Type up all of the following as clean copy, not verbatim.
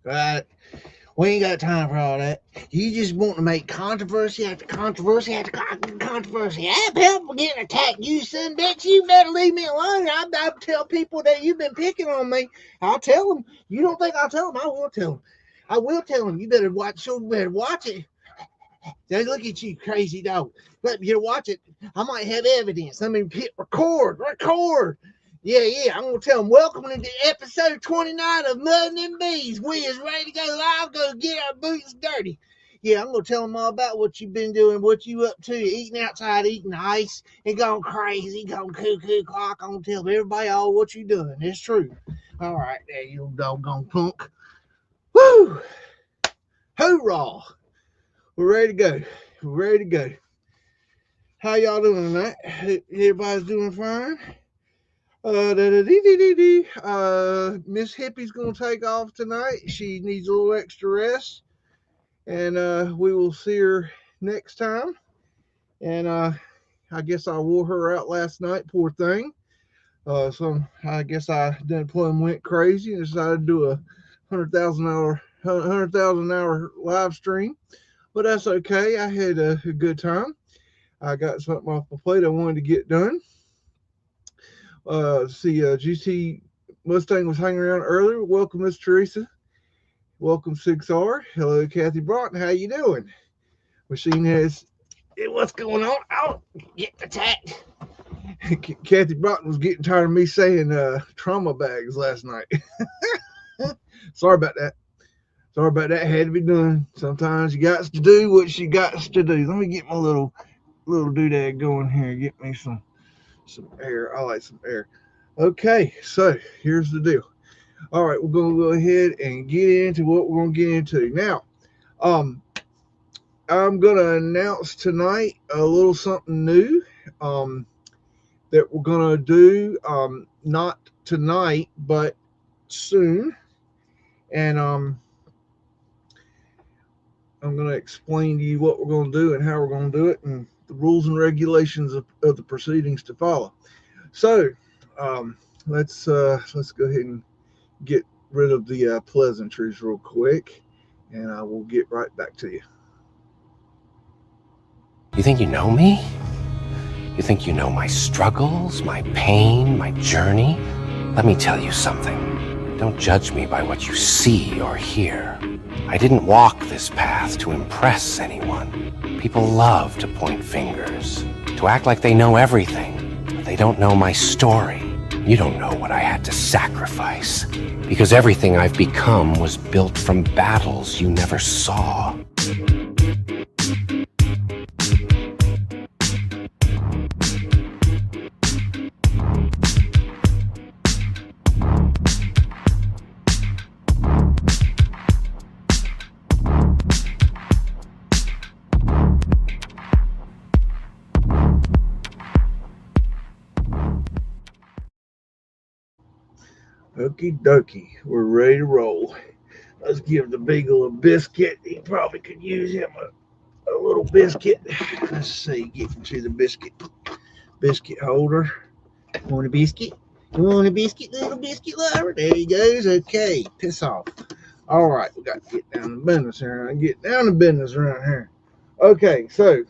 right? We ain't got time for all that. You just want to make controversy after controversy after controversy. I'm helping getting attacked, you son bitch. You better leave me alone. I'll tell people that you've been picking on me. I'll tell them. You don't think I'll tell them? I will tell them. I will tell them. You better watch. You better watch it. Now look at you, crazy dog. Let me watch it. I might have evidence. I mean, hit record. Yeah. I'm gonna tell them. Welcome to episode 29 of Muddin and Bees. We is ready to go live. Go get our boots dirty. Yeah, I'm gonna tell them all about what you've been doing, what you up to, eating outside, eating ice, and going crazy, going cuckoo clock. I'm gonna tell everybody all what you doing. It's true. All right, there you doggone punk. Woo! Hoorah! We're ready to go. How y'all doing tonight? Everybody's doing fine? Miss Hippie's gonna take off tonight. She needs a little extra rest. And we will see her next time. And I guess I wore her out last night, poor thing. So I guess I done plumb went crazy and decided to do a 100,000 hour live stream. But that's okay. I had a good time. I got something off my plate I wanted to get done. GT Mustang was hanging around earlier. Welcome, Miss Teresa. Welcome, 6R. Hello, Kathy Broughton. How you doing? Machine has. What's going on? Oh, get attacked. Kathy Broughton was getting tired of me saying trauma bags last night. Sorry about that. Had to be done. Sometimes you got to do what you got to do. Let me get my little doodad going here. Get me some air. I like some air. Okay, so here's the deal. All right, we're gonna go ahead and get into what we're gonna get into now. I'm gonna announce tonight a little something new that we're gonna do. Not tonight, but soon, and I'm going to explain to you what we're going to do and how we're going to do it and the rules and regulations of the proceedings to follow. So let's go ahead and get rid of the pleasantries real quick, and I will get right back to you. You think you know me? You think you know my struggles, my pain, my journey? Let me tell you something. Don't judge me by what you see or hear. I didn't walk this path to impress anyone. People love to point fingers, to act like they know everything, but they don't know my story. You don't know what I had to sacrifice, because everything I've become was built from battles you never saw. Okie dokie, we're ready to roll. Let's give the beagle a biscuit. He probably could use him a little biscuit. Let's see, get into the biscuit holder. Want a biscuit? You want a biscuit, little biscuit lover? There he goes. Okay, piss off. All right, we got to get down to business here. Around here. Okay, so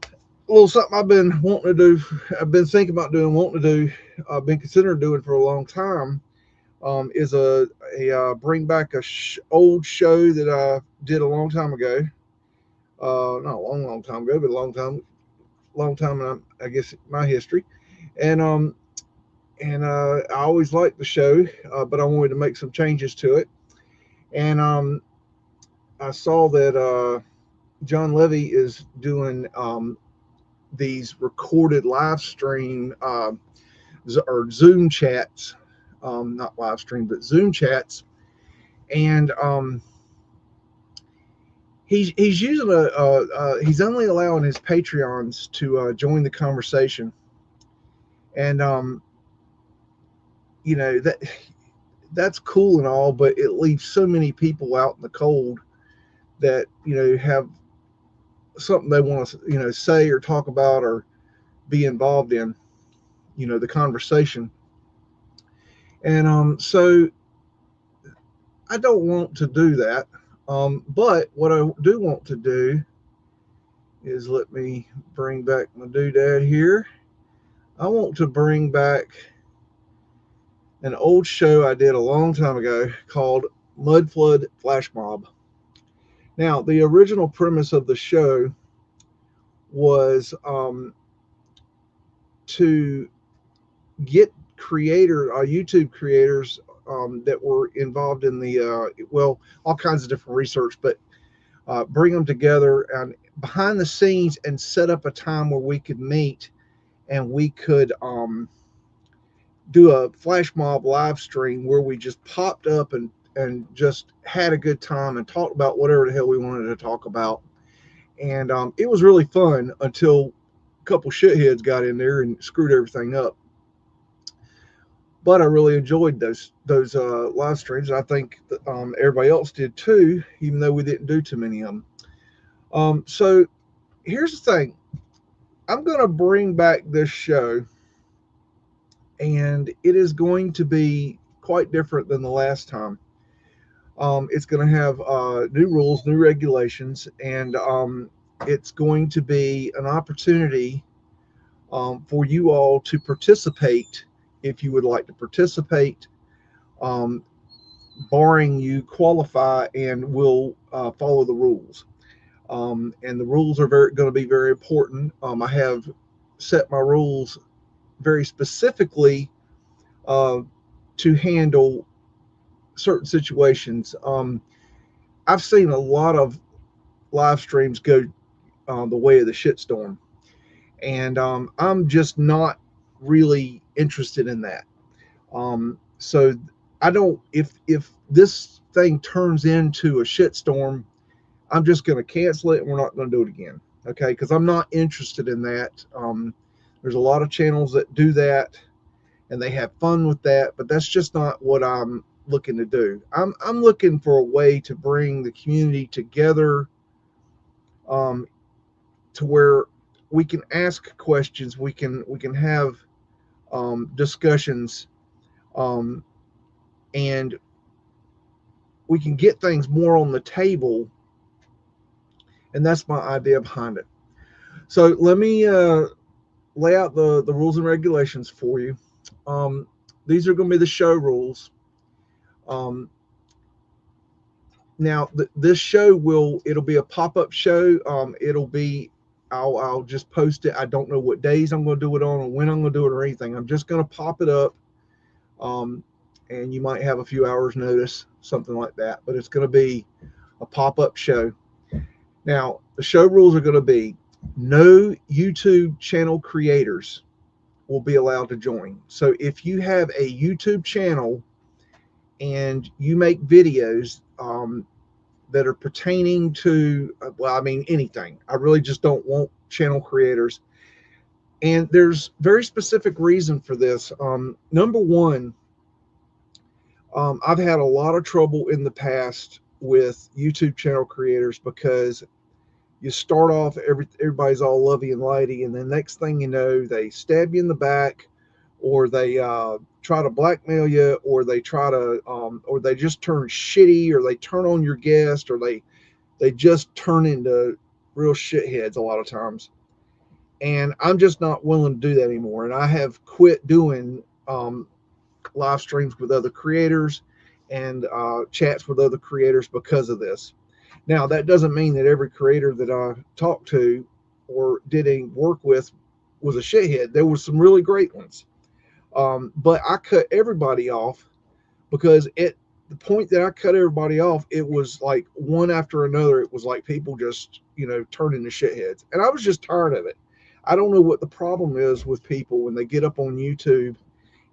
a little something I've been wanting to do. I've been thinking about doing, wanting to do. I've been considering doing for a long time. Is a bring back a old show that I did a long time ago. Not a long time ago, but a long time in, I guess, my history. And I always liked the show, but I wanted to make some changes to it. And I saw that John Levy is doing these recorded live stream or Zoom chats, not live stream, but Zoom chats. And he's using he's only allowing his Patreons to join the conversation. And you know, that's cool and all, but it leaves so many people out in the cold that, you know, have something they want to, you know, say or talk about or be involved in, you know, the conversation. And so I don't want to do that. But what I do want to do is let me bring back my doodad here. I want to bring back an old show I did a long time ago called Mudflood Flash Mob. Now, the original premise of the show was to get YouTube creators that were involved in all kinds of different research, but bring them together and behind the scenes and set up a time where we could meet and we could do a flash mob live stream where we just popped up and just had a good time and talked about whatever the hell we wanted to talk about. And it was really fun until a couple shitheads got in there and screwed everything up. But I really enjoyed those live streams. I think everybody else did too, even though we didn't do too many of them. So here's the thing. I'm going to bring back this show, and it is going to be quite different than the last time. It's going to have new rules, new regulations, and it's going to be an opportunity for you all to participate if you would like to participate, barring you qualify and will follow the rules. And the rules are going to be very important. I have set my rules very specifically to handle certain situations. I've seen a lot of live streams go the way of the shitstorm, and I'm just not really interested in that. So I don't. If this thing turns into a shitstorm, I'm just going to cancel it and we're not going to do it again. Okay, because I'm not interested in that. There's a lot of channels that do that and they have fun with that, but that's just not what I'm looking to do. I'm looking for a way to bring the community together, to where we can ask questions, we can have discussions, and we can get things more on the table, and that's my idea behind it. So let me lay out the rules and regulations for you. These are going to be the show rules. Now this show it'll be a pop-up show. I'll just post it. I don't know what days I'm going to do it on or when I'm going to do it or anything. I'm just going to pop it up, and you might have a few hours notice, something like that, but it's going to be a pop-up show. Now the show rules are going to be no YouTube channel creators will be allowed to join. So if you have a YouTube channel and you make videos that are pertaining to, anything. I really just don't want channel creators. And there's very specific reason for this. Number one, I've had a lot of trouble in the past with YouTube channel creators because you start off, everybody's all lovey and lighty, and the next thing you know, they stab you in the back, or they try to blackmail you, or they try to, or they just turn shitty, or they turn on your guest, or they just turn into real shitheads a lot of times. And I'm just not willing to do that anymore. And I have quit doing live streams with other creators and chats with other creators because of this. Now, that doesn't mean that every creator that I talked to or did any work with was a shithead. There were some really great ones. But I cut everybody off because at the point that I cut everybody off, it was like one after another. It was like people just, turn into shitheads. And I was just tired of it. I don't know what the problem is with people when they get up on YouTube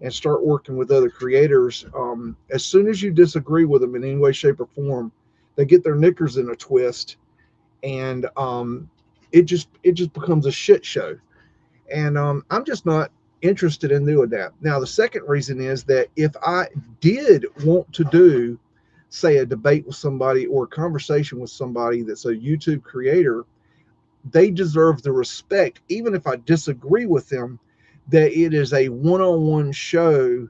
and start working with other creators. As soon as you disagree with them in any way, shape, or form, they get their knickers in a twist, and it just becomes a shit show. And I'm just not interested in doing that. Now, the second reason is that if I did want to do, say, a debate with somebody or a conversation with somebody that's a YouTube creator, they deserve the respect, even if I disagree with them, that it is a one-on-one show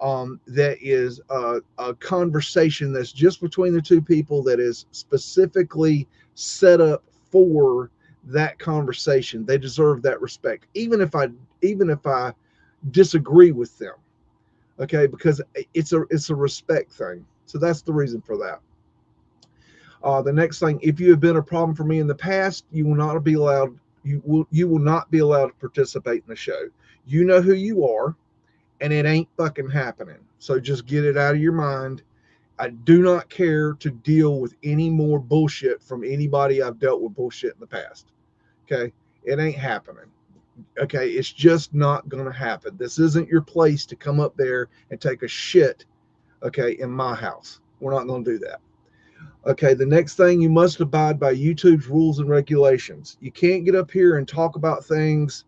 that is a conversation that's just between the two people that is specifically set up for that conversation. They deserve that respect, even if I disagree with them. Okay, because it's a respect thing. So that's the reason for that. The next thing, if you have been a problem for me in the past, you will not be allowed. You will not be allowed to participate in the show. You know who you are, and it ain't fucking happening. So just get it out of your mind. I do not care to deal with any more bullshit from anybody I've dealt with bullshit in the past. Okay, it ain't happening. Okay, it's just not going to happen. This isn't your place to come up there and take a shit. Okay, in my house, we're not going to do that. Okay, the next thing, you must abide by YouTube's rules and regulations. You can't get up here and talk about things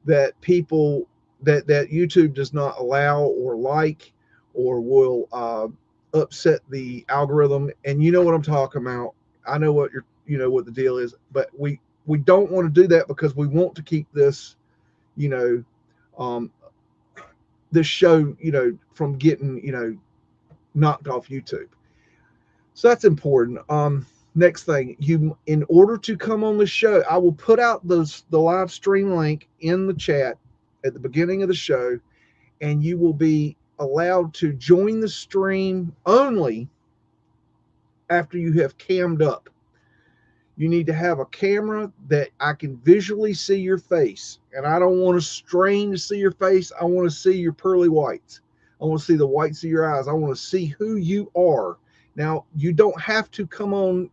that people that YouTube does not allow or like, or will upset the algorithm. And you know what I'm talking about. I know what what the deal is, but we don't want to do that because we want to keep this, you know, um, this show, from getting, knocked off YouTube. So that's important. Next thing, in order to come on the show, I will put out the live stream link in the chat at the beginning of the show, and you will be allowed to join the stream only after you have cammed up. You need to have a camera that I can visually see your face, and I don't want to strain to see your face. I want to see your pearly whites. I want to see the whites of your eyes. I want to see who you are. Now, you don't have to come on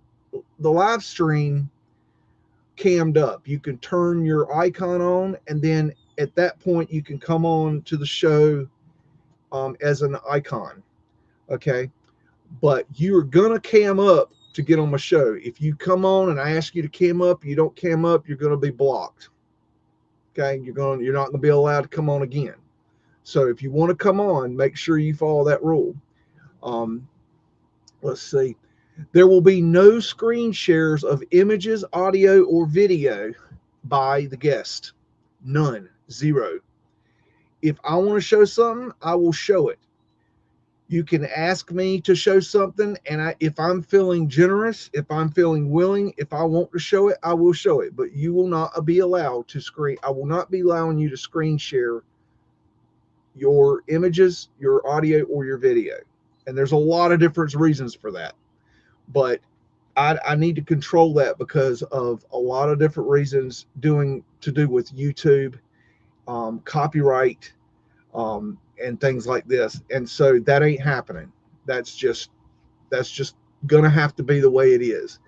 the live stream cammed up. You can turn your icon on, and then at that point, you can come on to the show as an icon. Okay. But you're going to cam up to get on my show. If you come on and I ask you to cam up, you don't cam up, you're going to be blocked. Okay. You're not going to be allowed to come on again. So if you want to come on, make sure you follow that rule. Let's see. There will be no screen shares of images, audio, or video by the guest. None. Zero. If I want to show something, I will show it. You can ask me to show something, and if I'm feeling generous, if I'm feeling willing, if I want to show it, I will show it. But you will not be allowed to screen. I will not be allowing you to screen share your images, your audio, or your video. And there's a lot of different reasons for that. But I need to control that because of a lot of different reasons to do with YouTube, copyright, and things like this. And so that ain't happening. That's just gonna have to be the way it is.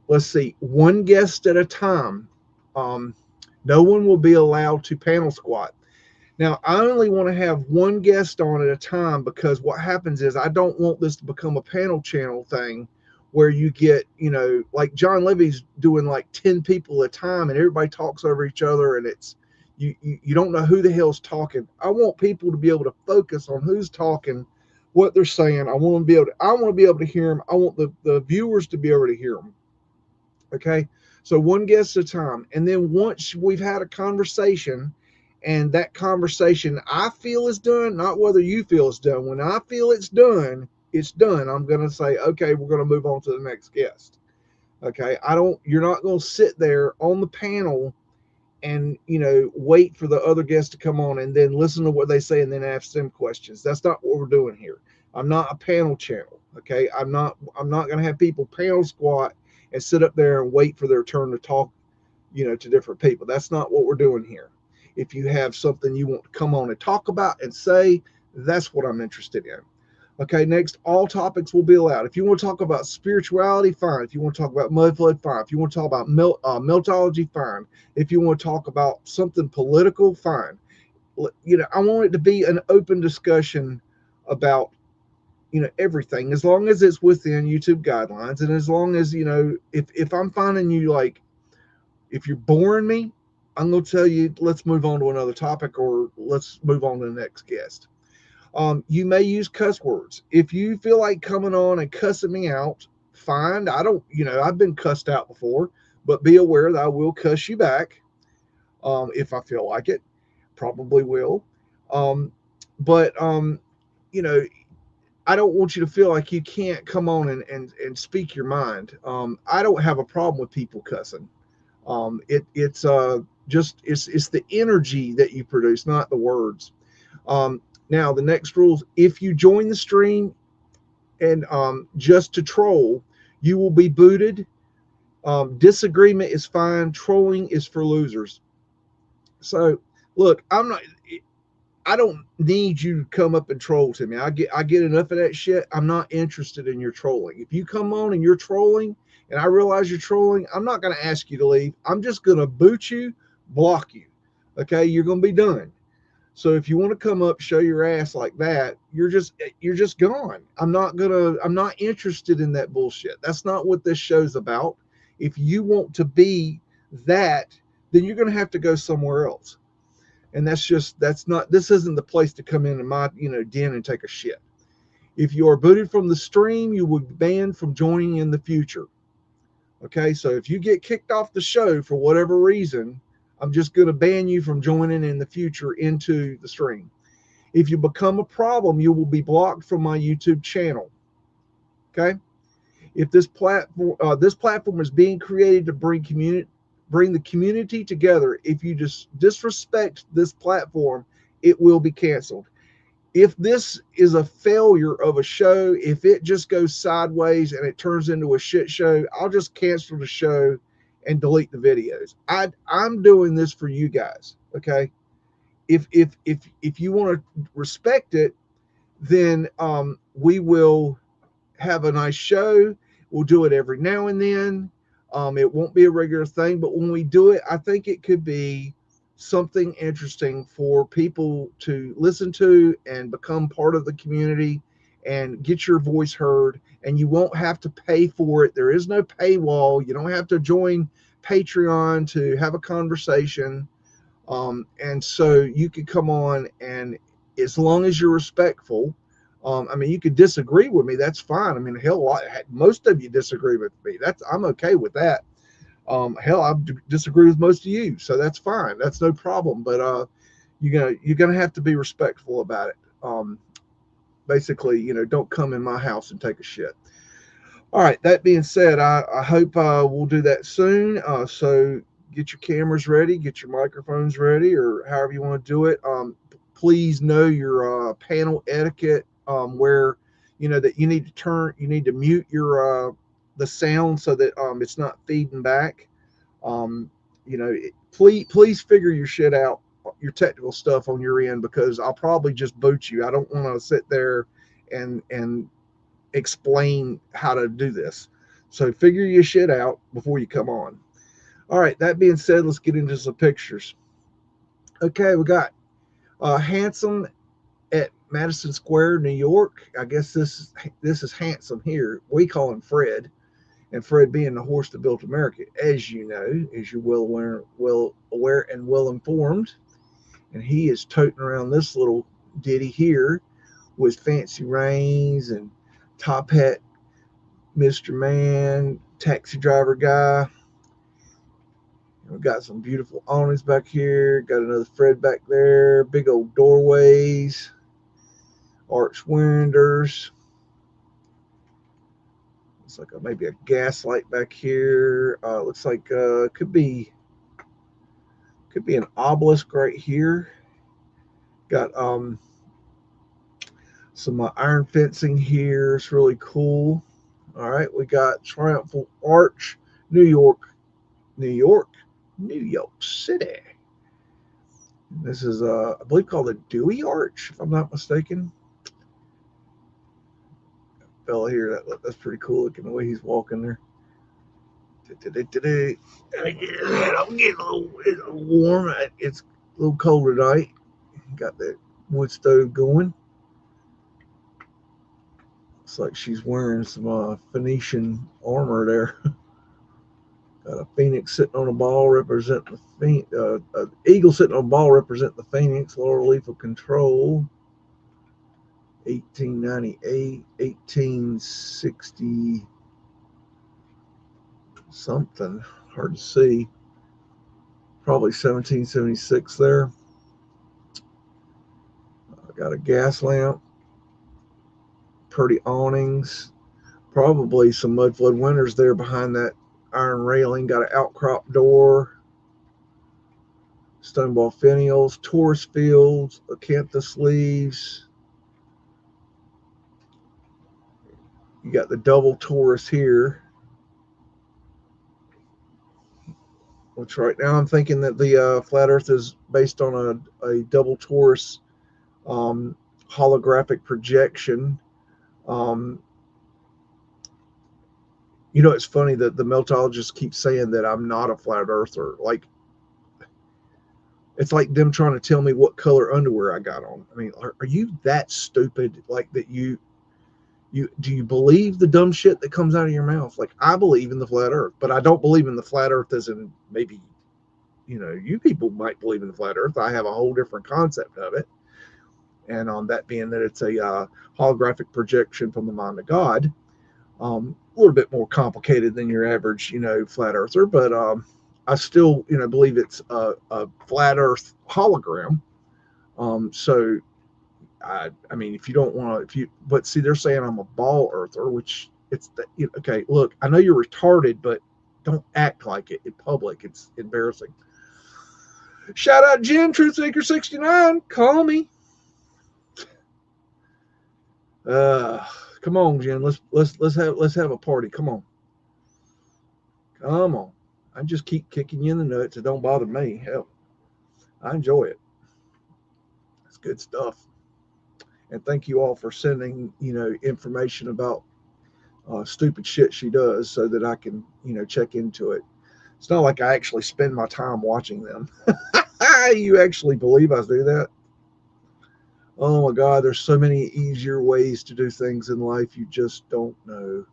Let's see, one guest at a time. No one will be allowed to panel squat. Now, I only want to have one guest on at a time because what happens is I don't want this to become a panel channel thing where you get, like John Levy's doing like 10 people at a time and everybody talks over each other, and it's you don't know who the hell's talking. I want people to be able to focus on who's talking, what they're saying. I want to be able to hear them. I want the viewers to be able to hear them. Okay, so one guest at a time, and then once we've had a conversation, and that conversation I feel is done, not whether you feel it's done. When I feel it's done, it's done. I'm going to say, okay, we're going to move on to the next guest. Okay, you're not going to sit there on the panel and wait for the other guests to come on and then listen to what they say and then ask them questions. That's not what we're doing here. I'm not a panel channel. Okay, I'm not going to have people panel squat and sit up there and wait for their turn to talk, to different people. That's not what we're doing here. If you have something you want to come on and talk about and say, that's what I'm interested in. Okay, next, all topics will be allowed. If you want to talk about spirituality, fine. If you want to talk about Mudflood, fine. If you want to talk about Meltology, fine. If you want to talk about something political, fine. I want it to be an open discussion about, everything, as long as it's within YouTube guidelines, and as long as, if I'm finding you, like, if you're boring me, I'm going to tell you, let's move on to another topic, or let's move on to the next guest. You may use cuss words. If you feel like coming on and cussing me out, fine. I've been cussed out before, but be aware that I will cuss you back if I feel like it. Probably will. But you know, I don't want you to feel like you can't come on and speak your mind. I don't have a problem with people cussing. It's just it's the energy that you produce, not the words. Um, Now the next rules: if you join the stream and just to troll, you will be booted. Disagreement is fine. Trolling is for losers. So look, I don't need you to come up and troll to me. I get enough of that shit. I'm not interested in your trolling. If you come on and you're trolling and I realize you're trolling, I'm not going to ask you to leave. I'm just going to boot you, block you. Okay, you're going to be done. So if you want to come up, show your ass like that, you're just gone. I'm not interested in that bullshit. That's not what this show's about. If you want to be that, then you're going to have to go somewhere else. And that's not this isn't the place to come in my den and take a shit. If you are booted from the stream, you will be banned from joining in the future. Okay, so if you get kicked off the show for whatever reason, I'm just going to ban you from joining in the future into the stream. If you become a problem, you will be blocked from my YouTube channel. Okay, if this platform is being created to bring the community together. If you just disrespect this platform, it will be canceled. If this is a failure of a show, if it just goes sideways and it turns into a shit show, I'll just cancel the show and delete the videos. I'm doing this for you guys, okay? If you want to respect it, then we will have a nice show. We'll do it every now and then. It won't be a regular thing, but when we do it, I think it could be something interesting for people to listen to and become part of the community and get your voice heard. And you won't have to pay for it. There is no paywall. You don't have to join Patreon to have a conversation. And so you could come on, and as long as you're respectful, I mean, you could disagree with me. That's fine. I mean, hell, most of you disagree with me. I'm okay with that. Hell, I disagree with most of you, so that's fine. That's no problem. But you're gonna have to be respectful about it. Basically, don't come in my house and take a shit. All right. That being said, I hope we'll do that soon. So get your cameras ready, get your microphones ready, or however you want to do it. Please know your panel etiquette, where that you need to mute your the sound so that it's not feeding back. Um, please figure your shit out, your technical stuff on your end, because I'll probably just boot you. I don't want to sit there and explain how to do this. So figure your shit out before you come on. All right, that being said, let's get into some pictures. Okay, we got Handsome at Madison Square, New York. I guess this is Handsome here. We call him Fred, and Fred being the horse that built America, as you know, as you're well aware and well informed. And he is toting around this little ditty here with fancy reins and top hat Mr. Man, taxi driver guy. We've got some beautiful awnings back here. Got another Fred back there. Big old doorways, arch windows. Looks like maybe a gas light back here. Looks like could be an obelisk right here. Got some iron fencing here. It's really cool. All right, we got Triumphal Arch, New York, New York, New York City. This is, I believe, called the Dewey Arch, if I'm not mistaken. Fella here, that's pretty cool looking the way he's walking there. I'm getting a little warm. It's a little cold tonight. Got that wood stove going. Looks like she's wearing some Phoenician armor there. Got a phoenix sitting on a ball representing the phoenix. Eagle sitting on a ball representing the phoenix. Laurel leaf of control. 1898, 1860 something. Hard to see. Probably 1776 there. Got a gas lamp, pretty awnings, probably some Mudflood winters there behind that iron railing. Got an outcrop door, stoneball finials, Taurus fields, acanthus leaves. You got the double Taurus here, which right now I'm thinking that the flat Earth is based on a double Taurus holographic projection. Um, it's funny that the Meltologists keep saying that I'm not a flat earther. Like, it's like them trying to tell me what color underwear I got on. I mean, are you that stupid? Like that you do you believe the dumb shit that comes out of your mouth? Like, I believe in the flat earth, but I don't believe in the flat earth as in maybe, you people might believe in the flat earth. I have a whole different concept of it. And on that being that it's a holographic projection from the mind of God. A little bit more complicated than your average, flat earther, but I still, believe it's a flat Earth hologram. So I mean, if you don't want to, but see, they're saying I'm a ball earther, which it's okay. Look, I know you're retarded, but don't act like it in public. It's embarrassing. Shout out Jen, Truthseeker69. Call me. Come on, Jen. Let's have a party. Come on. Come on. I just keep kicking you in the nuts. It don't bother me. Hell, I enjoy it. It's good stuff. And thank you all for sending, information about stupid shit she does so that I can, check into it. It's not like I actually spend my time watching them. You actually believe I do that? Oh my God, there's so many easier ways to do things in life you just don't know.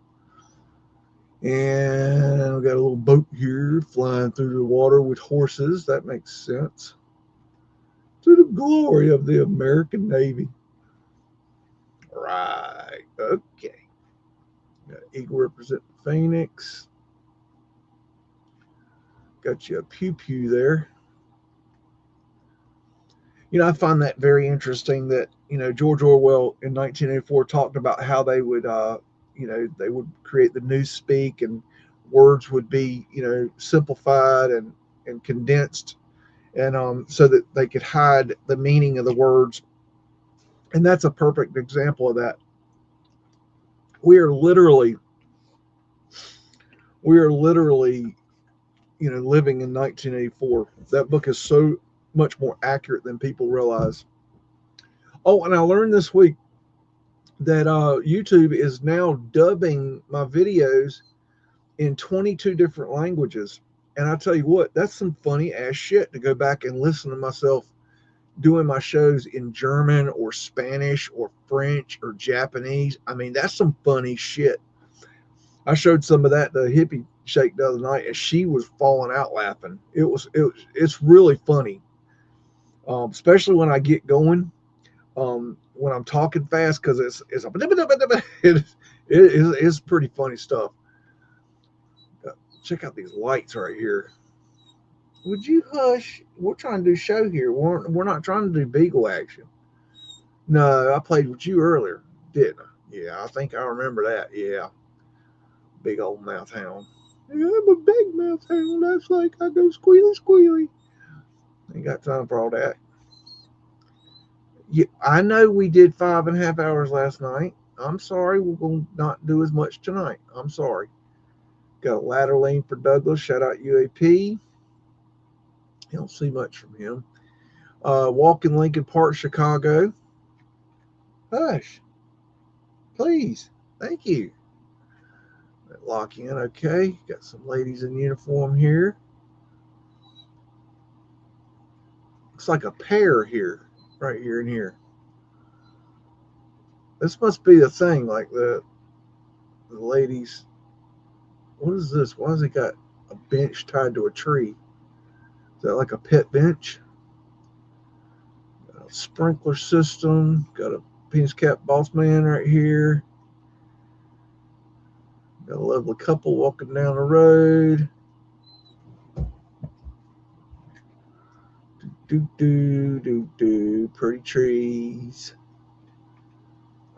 And we got a little boat here flying through the water with horses. That makes sense. To the glory of the American Navy. Right. Okay. Got Eagle representing Phoenix. Got you a pew pew there. I find that very interesting that, George Orwell in 1984 talked about how they would, they would create the newspeak and words would be, simplified and condensed, and so that they could hide the meaning of the words. And that's a perfect example of that. We are literally, living in 1984. That book is so much more accurate than people realize. Oh, and I learned this week that YouTube is now dubbing my videos in 22 different languages. And I tell you what, that's some funny ass shit to go back and listen to myself doing my shows in German or Spanish or French or Japanese. I mean, that's some funny shit. I showed some of that to Hippie Shake the other night, and she was falling out laughing. It's really funny, especially when I get going. When I'm talking fast, because it's pretty funny stuff. Check out these lights right here. Would you hush? We're trying to do show here. We're not trying to do beagle action. No, I played with you earlier, didn't I? Yeah, I think I remember that. Yeah, big old mouth hound. Yeah, I'm a big mouth hound. That's like I go squealy squealy. Ain't got time for all that. Yeah, I know we did 5.5 hours last night. I'm sorry, we're going to not do as much tonight. I'm sorry. Got a ladder lane for Douglas. Shout out UAP. You don't see much from him. Walk in Lincoln Park, Chicago. Hush. Please. Thank you. Lock in. Okay. Got some ladies in uniform here. Looks like a pair here. Right here and here. This must be the thing. Like the ladies. What is this? Why has it got a bench tied to a tree? Is that like a pet bench? Got a sprinkler system. Got a penis cap boss man right here. Got a lovely couple walking down the road. Pretty trees.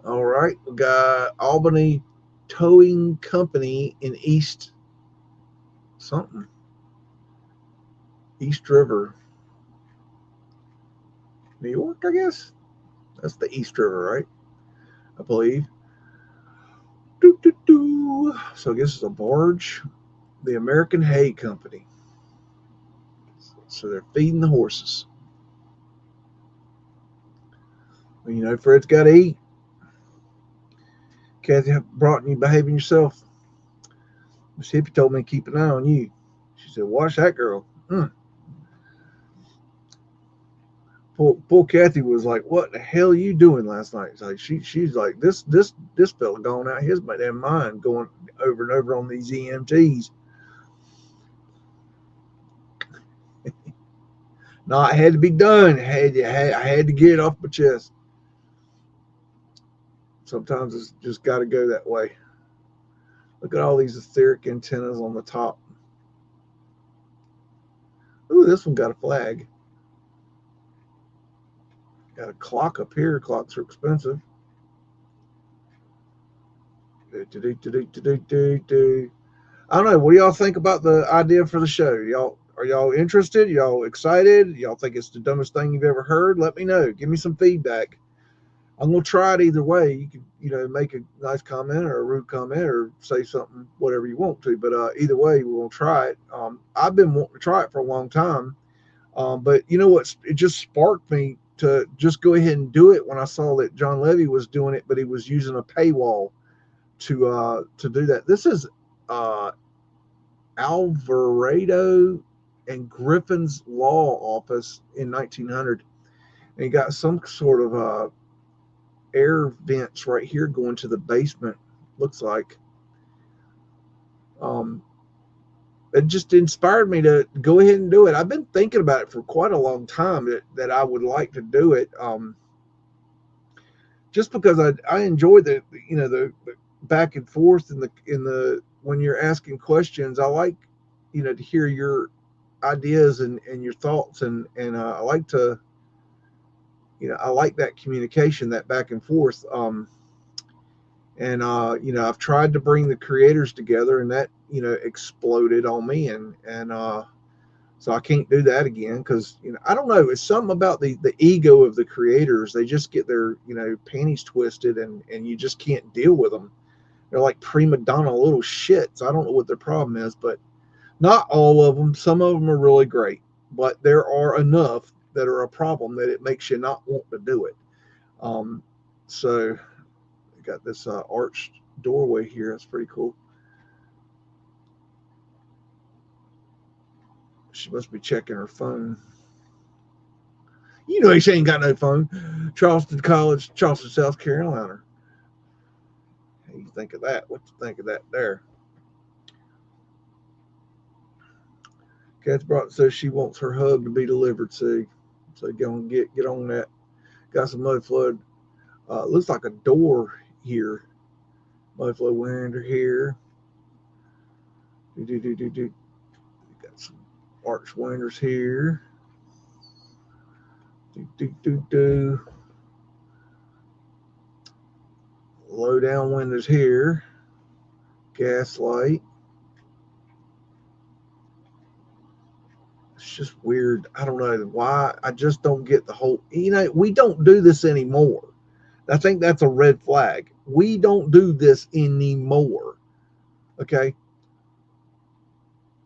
All right, we got Albany Towing Company in East something. East River, New York, I guess. That's the East River, right? I believe. So I guess it's a barge. The American Hay Company. So they're feeding the horses. Well, you know, Fred's got to eat. Kathy Broughton, you behaving yourself. Miss Hippie told me to keep an eye on you. She said, watch that girl. Poor Kathy was like, "What the hell are you doing last night?" It's like she's like, "This fella going out his damn mind, going over and over on these EMTs." No, it had to be done. I had to get it off my chest. Sometimes it's just got to go that way. Look at all these etheric antennas on the top. Ooh, this one got a flag. Got a clock up here. Clocks are expensive. I don't know. What do y'all think about the idea for the show? Are y'all interested? Y'all excited? Y'all think it's the dumbest thing you've ever heard? Let me know. Give me some feedback. I'm gonna try it either way. You can, make a nice comment or a rude comment or say something, whatever you want to. But either way, we're gonna try it. I've been wanting to try it for a long time, but you know what? It just sparked me to just go ahead and do it when I saw that John Levy was doing it, but he was using a paywall to do that. This is uh, Alvarado and Griffin's law office in 1900, and he got some sort of air vents right here going to the basement. Looks like. Um, it just inspired me to go ahead and do it. I've been thinking about it for quite a long time that I would like to do it. Just because I enjoy the back and forth in the when you're asking questions. I like to hear your ideas and your thoughts and I like to I like that communication, that back and forth. And I've tried to bring the creators together, and that exploded on me, and so I can't do that again because I don't know. It's something about the ego of the creators. They just get their panties twisted, and you just can't deal with them. They're like prima donna little shits. I don't know what their problem is, but not all of them. Some of them are really great, but there are enough that are a problem that it makes you not want to do it. Um, so we got this arched doorway here. That's pretty cool. She must be checking her phone. She ain't got no phone. Charleston College, Charleston, South Carolina. How you think of that? What you think of that there? Kathy Broughton says she wants her hug to be delivered to. So go and get on that. Got some Mudflood. Looks like a door here. Mudflood window here. Got some arch windows here. Low down windows here. Gas light. It's just weird. I don't know why. I just don't get the whole. We don't do this anymore. I think that's a red flag. We don't do this anymore. Okay.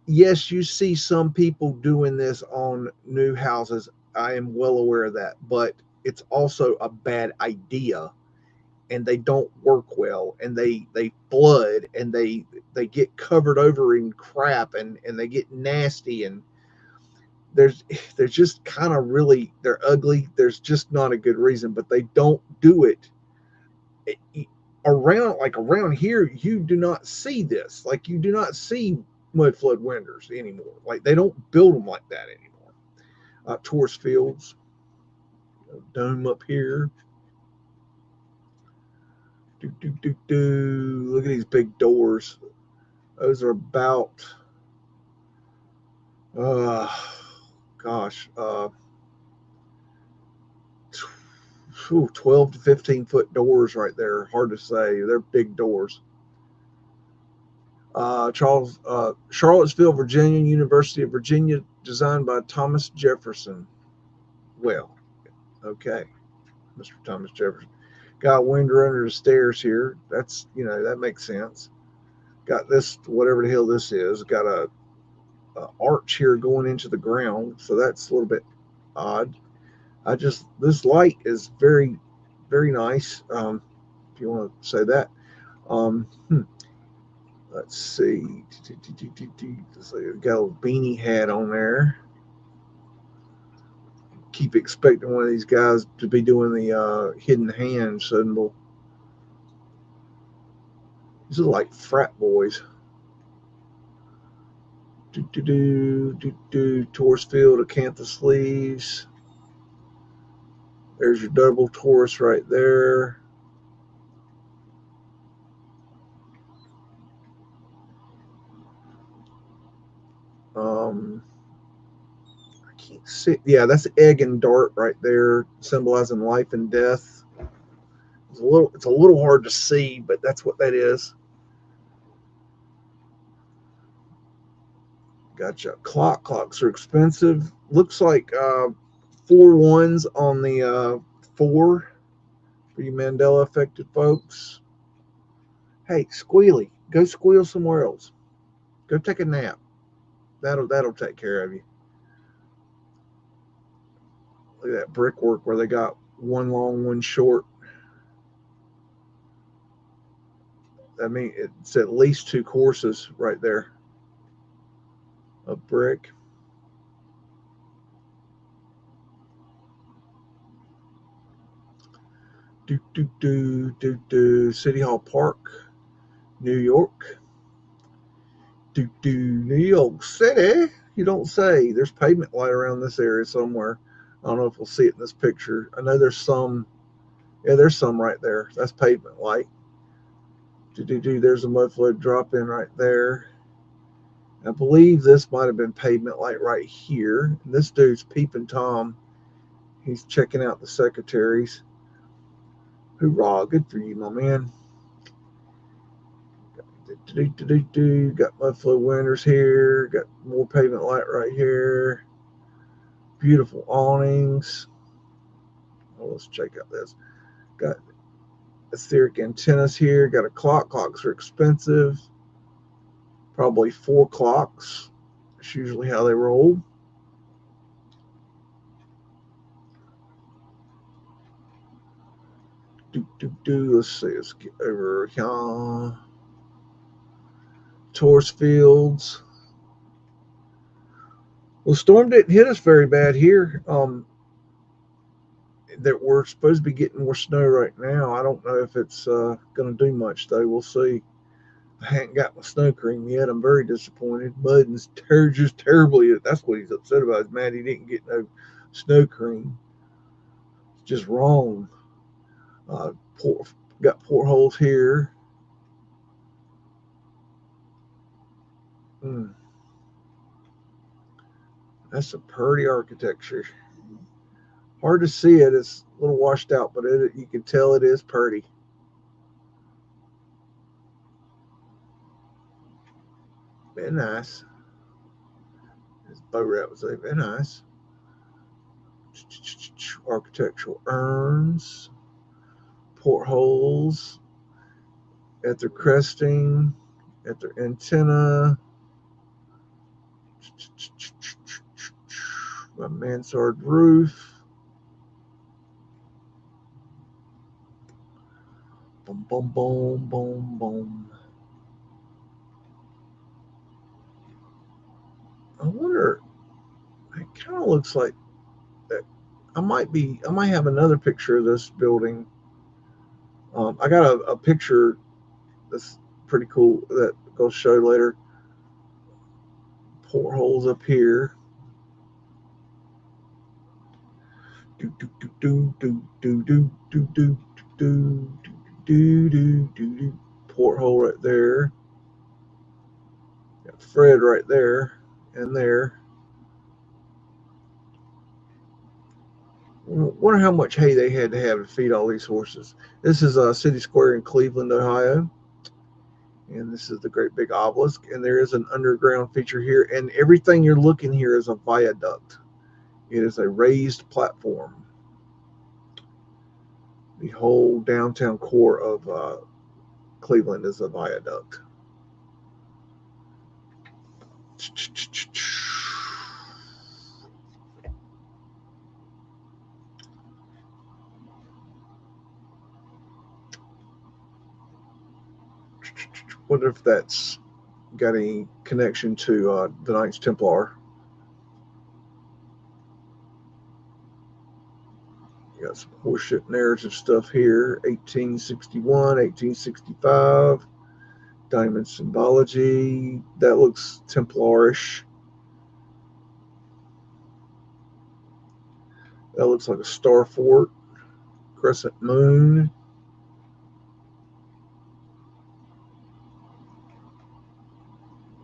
Yes, you see some people doing this on new houses. I am well aware of that, but it's also a bad idea, and they don't work well, and they flood, and they get covered over in crap, and they get nasty, and there's they're just kind of really they're ugly. There's just not a good reason, but they don't do it around here. You do not see this. Like, you do not see mud flood windows anymore. Like, they don't build them like that anymore. Tourist fields, dome up here. Look at these big doors. Those are about uh gosh 12 to 15 foot doors right there. Hard to say. They're big doors. Charlottesville, Virginia, University of Virginia, designed by Thomas Jefferson. Well, okay, Mr. Thomas Jefferson. Got a window under the stairs here. That's, that makes sense. Got this, whatever the hell this is. Got a arch here going into the ground, so that's a little bit odd. This light is very, very nice. If you want to say that. Um, hmm. Let's see. Got a beanie hat on there. Keep expecting one of these guys to be doing the hidden hand symbol. These are like frat boys. Taurus field, acantha sleeves. There's your double Taurus right there. I can't see. Yeah, that's egg and dart right there, symbolizing life and death. It's a little hard to see, but that's what that is. Gotcha. Clocks are expensive. Looks like 4 1s on the 4 for you Mandela affected folks. Hey, Squealy, go squeal somewhere else. Go take a nap. That'll take care of you. Look at that brickwork where they got one long, one short. I mean, it's at least 2 courses right there of brick. City Hall Park, New York. New York City. You don't say. There's pavement light around this area somewhere. I don't know if we'll see it in this picture. I know there's some. Yeah, there's some right there. That's pavement light. There's a Mudflood drop in right there. I believe this might have been pavement light right here. And this dude's peeping Tom. He's checking out the secretaries. Hoorah, good for you, my man. Got Mudflood windows here. Got more pavement light right here. Beautiful awnings. Oh, let's check out this. Got etheric antennas here. Got a clock. Clocks are expensive. Probably 4 clocks. That's usually how they roll. Let's see. Let's get over here. Taurus fields. Well, storm didn't hit us very bad here. That we're supposed to be getting more snow right now. I don't know if it's going to do much though. We'll see. I haven't got my snow cream yet. I'm very disappointed. Muddin's just terribly. That's what he's upset about. He's mad he didn't get no snow cream. It's just wrong. Got portholes here. That's a pretty architecture. Hard to see it. It's a little washed out, but you can tell it is pretty. Very nice. As Bo Rat would say, very nice. Architectural urns, portholes at their cresting, at their antenna. A mansard roof. Boom, boom, boom, boom, boom. I wonder. It kind of looks like that. I might have another picture of this building. I got a picture that's pretty cool that I'll show later. Portholes up here. Porthole right there. Got Fred right there and there. Wonder how much hay they had to have to feed all these horses. This is a city square in Cleveland, Ohio. And this is the great big obelisk. And there is an underground feature here. And everything you're looking here is a viaduct. It is a raised platform. The whole downtown core of Cleveland is a viaduct. Wonder if that's got any connection to the Knights Templar. You got some horseshit narrative stuff here. 1861, 1865. Diamond symbology. That looks Templarish. That looks like a star fort. Crescent moon.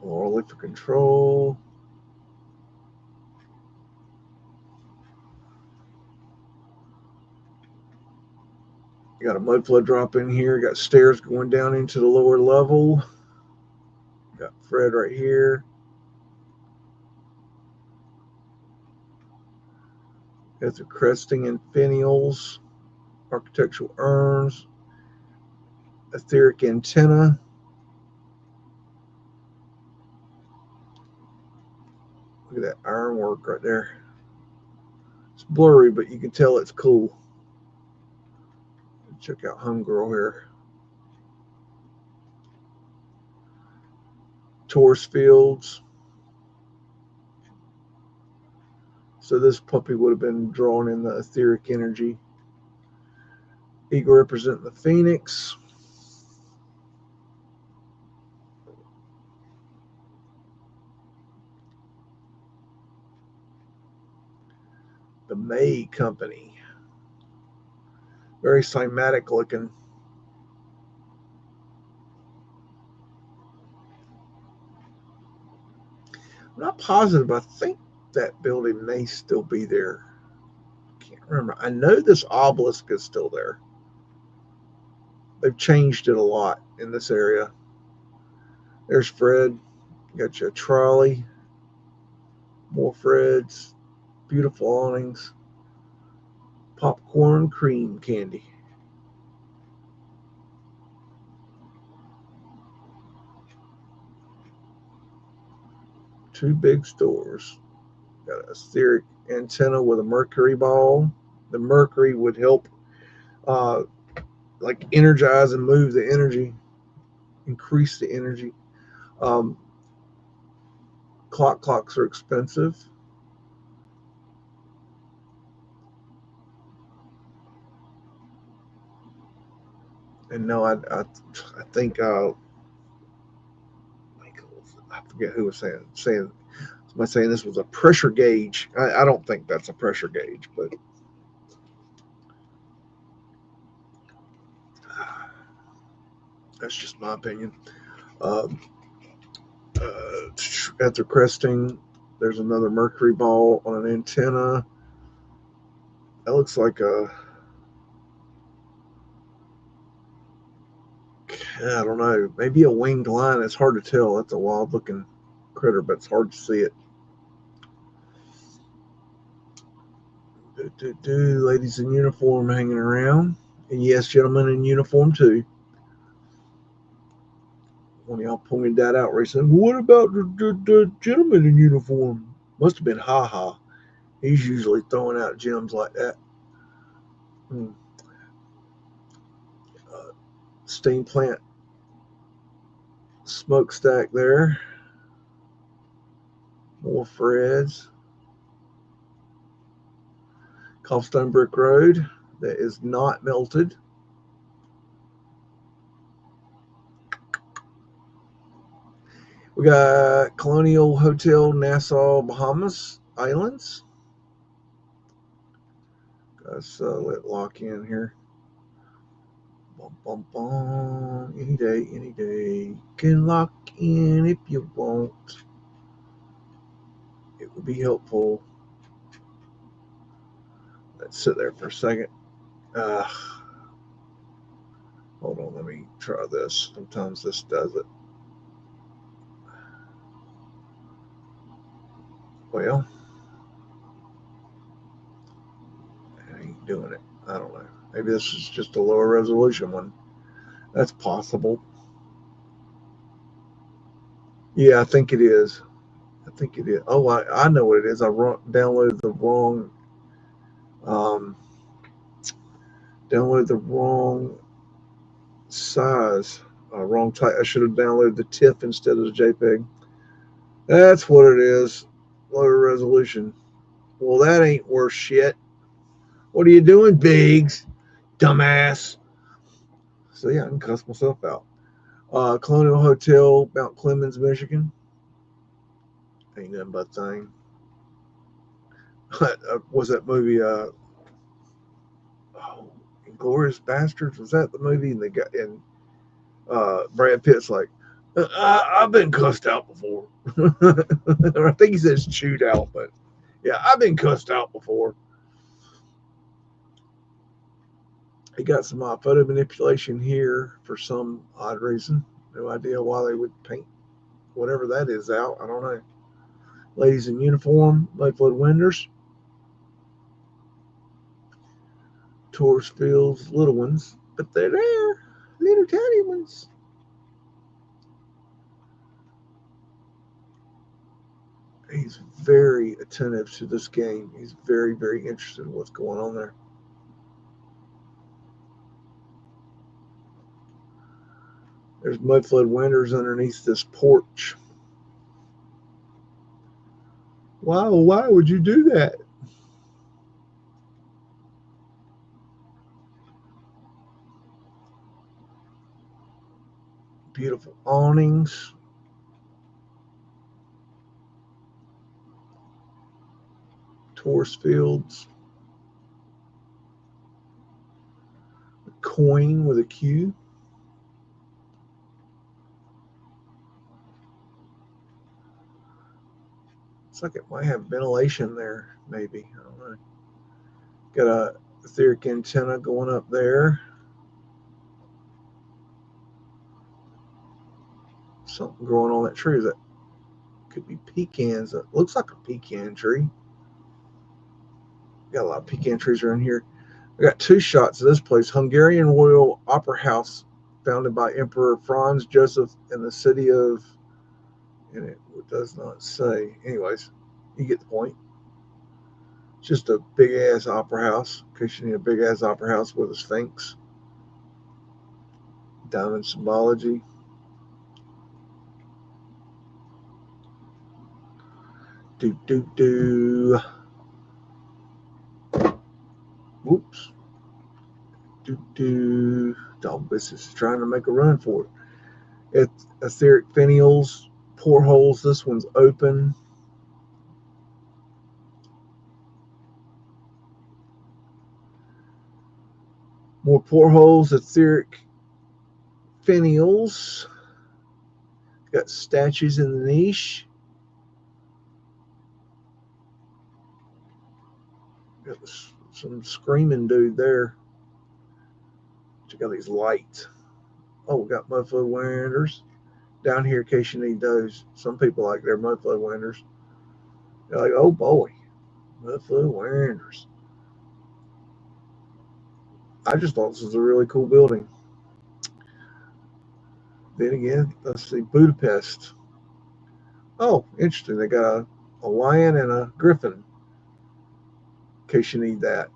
Orally for control. You got a mudflood drop in here. You got stairs going down into the lower level. You got Fred right here. Got the cresting and finials. Architectural urns. Etheric antenna. Look at that ironwork right there. It's blurry, but you can tell it's cool. Check out Homegirl here. Taurus fields. So this puppy would have been drawn in the etheric energy. Eagle representing the phoenix. The May Company. Very cymatic looking. I'm not positive. I think that building may still be there. Can't remember. I know this obelisk is still there. They've changed it a lot in this area. There's Fred. You got your trolley. More Freds. Beautiful awnings. Popcorn cream candy. Two big stores. Got a etheric antenna with a mercury ball. The mercury would help like energize and move the energy, increase the energy. Clocks are expensive. And no, I think I forget who was saying somebody saying this was a pressure gauge. I don't think that's a pressure gauge, but that's just my opinion. At the cresting, there's another mercury ball on an antenna. That looks like I don't know, maybe a winged lion. It's hard to tell. That's a wild looking critter, but it's hard to see it. Ladies in uniform hanging around. And yes, gentlemen in uniform too. One of y'all pointed that out recently. What about the gentleman in uniform? Must have been Ha Ha. He's usually throwing out gems like that. Steam plant smokestack there. More Freds. Cobblestone brick road that is not melted. We got Colonial Hotel, Nassau, Bahamas Islands. Let's let lock in here. Bum, bum, bum. Any day. Can lock in if you want. It would be helpful. Let's sit there for a second. Hold on, let me try this. Sometimes this does it. Well, it ain't doing it. I don't know. Maybe this is just a lower resolution one. That's possible. Yeah, I think it is. I think it is. Oh, I know what it is. I downloaded the wrong um, size, wrong type. I should have downloaded the TIFF instead of the JPEG. That's what it is. Lower resolution. Well, that ain't worth shit. What are you doing, Biggs? Dumbass. So yeah, I can cuss myself out. Colonial Hotel, Mount Clemens, Michigan. Ain't nothing but thing. Was that movie? Oh, Glorious Bastards. Was that the movie? And they got and Brad Pitt's like, I've been cussed out before. I think he says chewed out, but yeah, I've been cussed out before. He got some photo manipulation here for some odd reason. No idea why they would paint whatever that is out. I don't know. Ladies in uniform, Mudflood windows, tourist fields, little ones, but they're there, little tiny ones. He's very attentive to this game. He's very, very interested in what's going on there. There's Mudflood windows underneath this porch. Wow, why would you do that? Beautiful awnings. Tourist fields. A coin with a Q. Looks like it might have ventilation there, maybe. I don't know. Got a etheric antenna going up there. Something growing on that tree. That could be pecans. It looks like a pecan tree. Got a lot of pecan trees around here. I got two shots of this place. Hungarian Royal Opera House, founded by Emperor Franz Joseph in the city of, and it does not say. Anyways, you get the point. It's just a big ass opera house. In case you need a big ass opera house with a sphinx. Diamond symbology. Do. Whoops. Do. Dog business is trying to make a run for it. It's etheric finials, portholes. This one's open. More portholes, etheric finials. Got statues in the niche. Got some screaming dude there. Check out these lights. Oh, we got Mudflood winders down here in case you need those. Some people like their Mudflood winders. They're like, oh boy, Mudflood winders. I just thought this was a really cool building. Then again, let's see, Budapest. Oh, interesting. They got a lion and a griffin. In case you need that.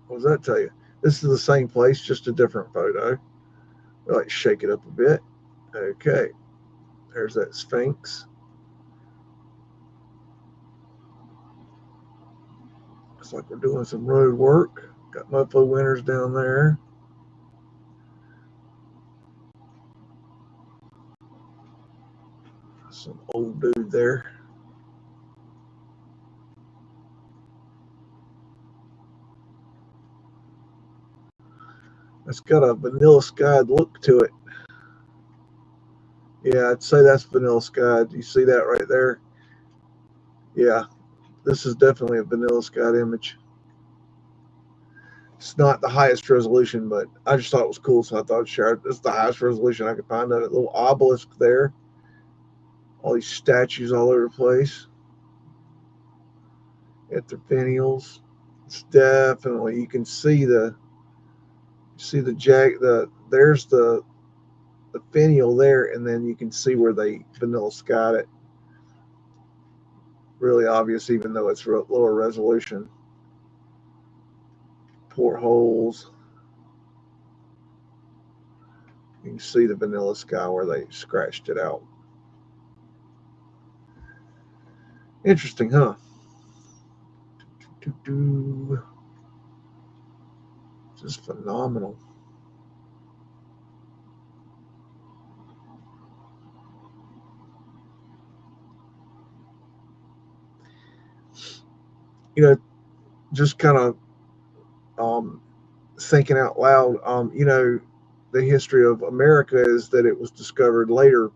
What does that tell you? This is the same place, just a different photo. Like shake it up a bit. Okay. There's that Sphinx. Looks like we're doing some road work. Got Mudflood winters down there. Some old dude there. It's got a vanilla skyed look to it. Yeah, I'd say that's vanilla skyed. You see that right there? Yeah, this is definitely a vanilla skyed image. It's not the highest resolution, but I just thought it was cool, so I thought I'd share it. This is the highest resolution I could find of it. Little obelisk there. All these statues all over the place. At the finials. It's definitely, you can see the there's the finial there, and then you can see where they vanilla skied it. Really obvious, even though it's lower resolution. Portholes. You can see the vanilla sky where they scratched it out. Interesting, huh? Just phenomenal. You know, just kind of thinking out loud. The history of America is that it was discovered later.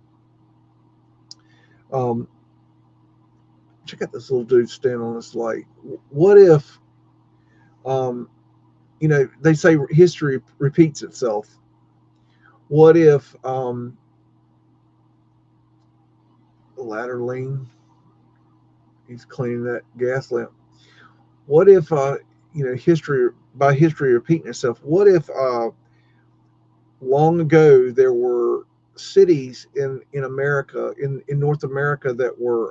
Um, Check out this little dude standing on this light. What if, they say history repeats itself. What if the ladder lean? He's cleaning that gas lamp. What if, history repeating itself? What if long ago there were cities in America, in North America, that were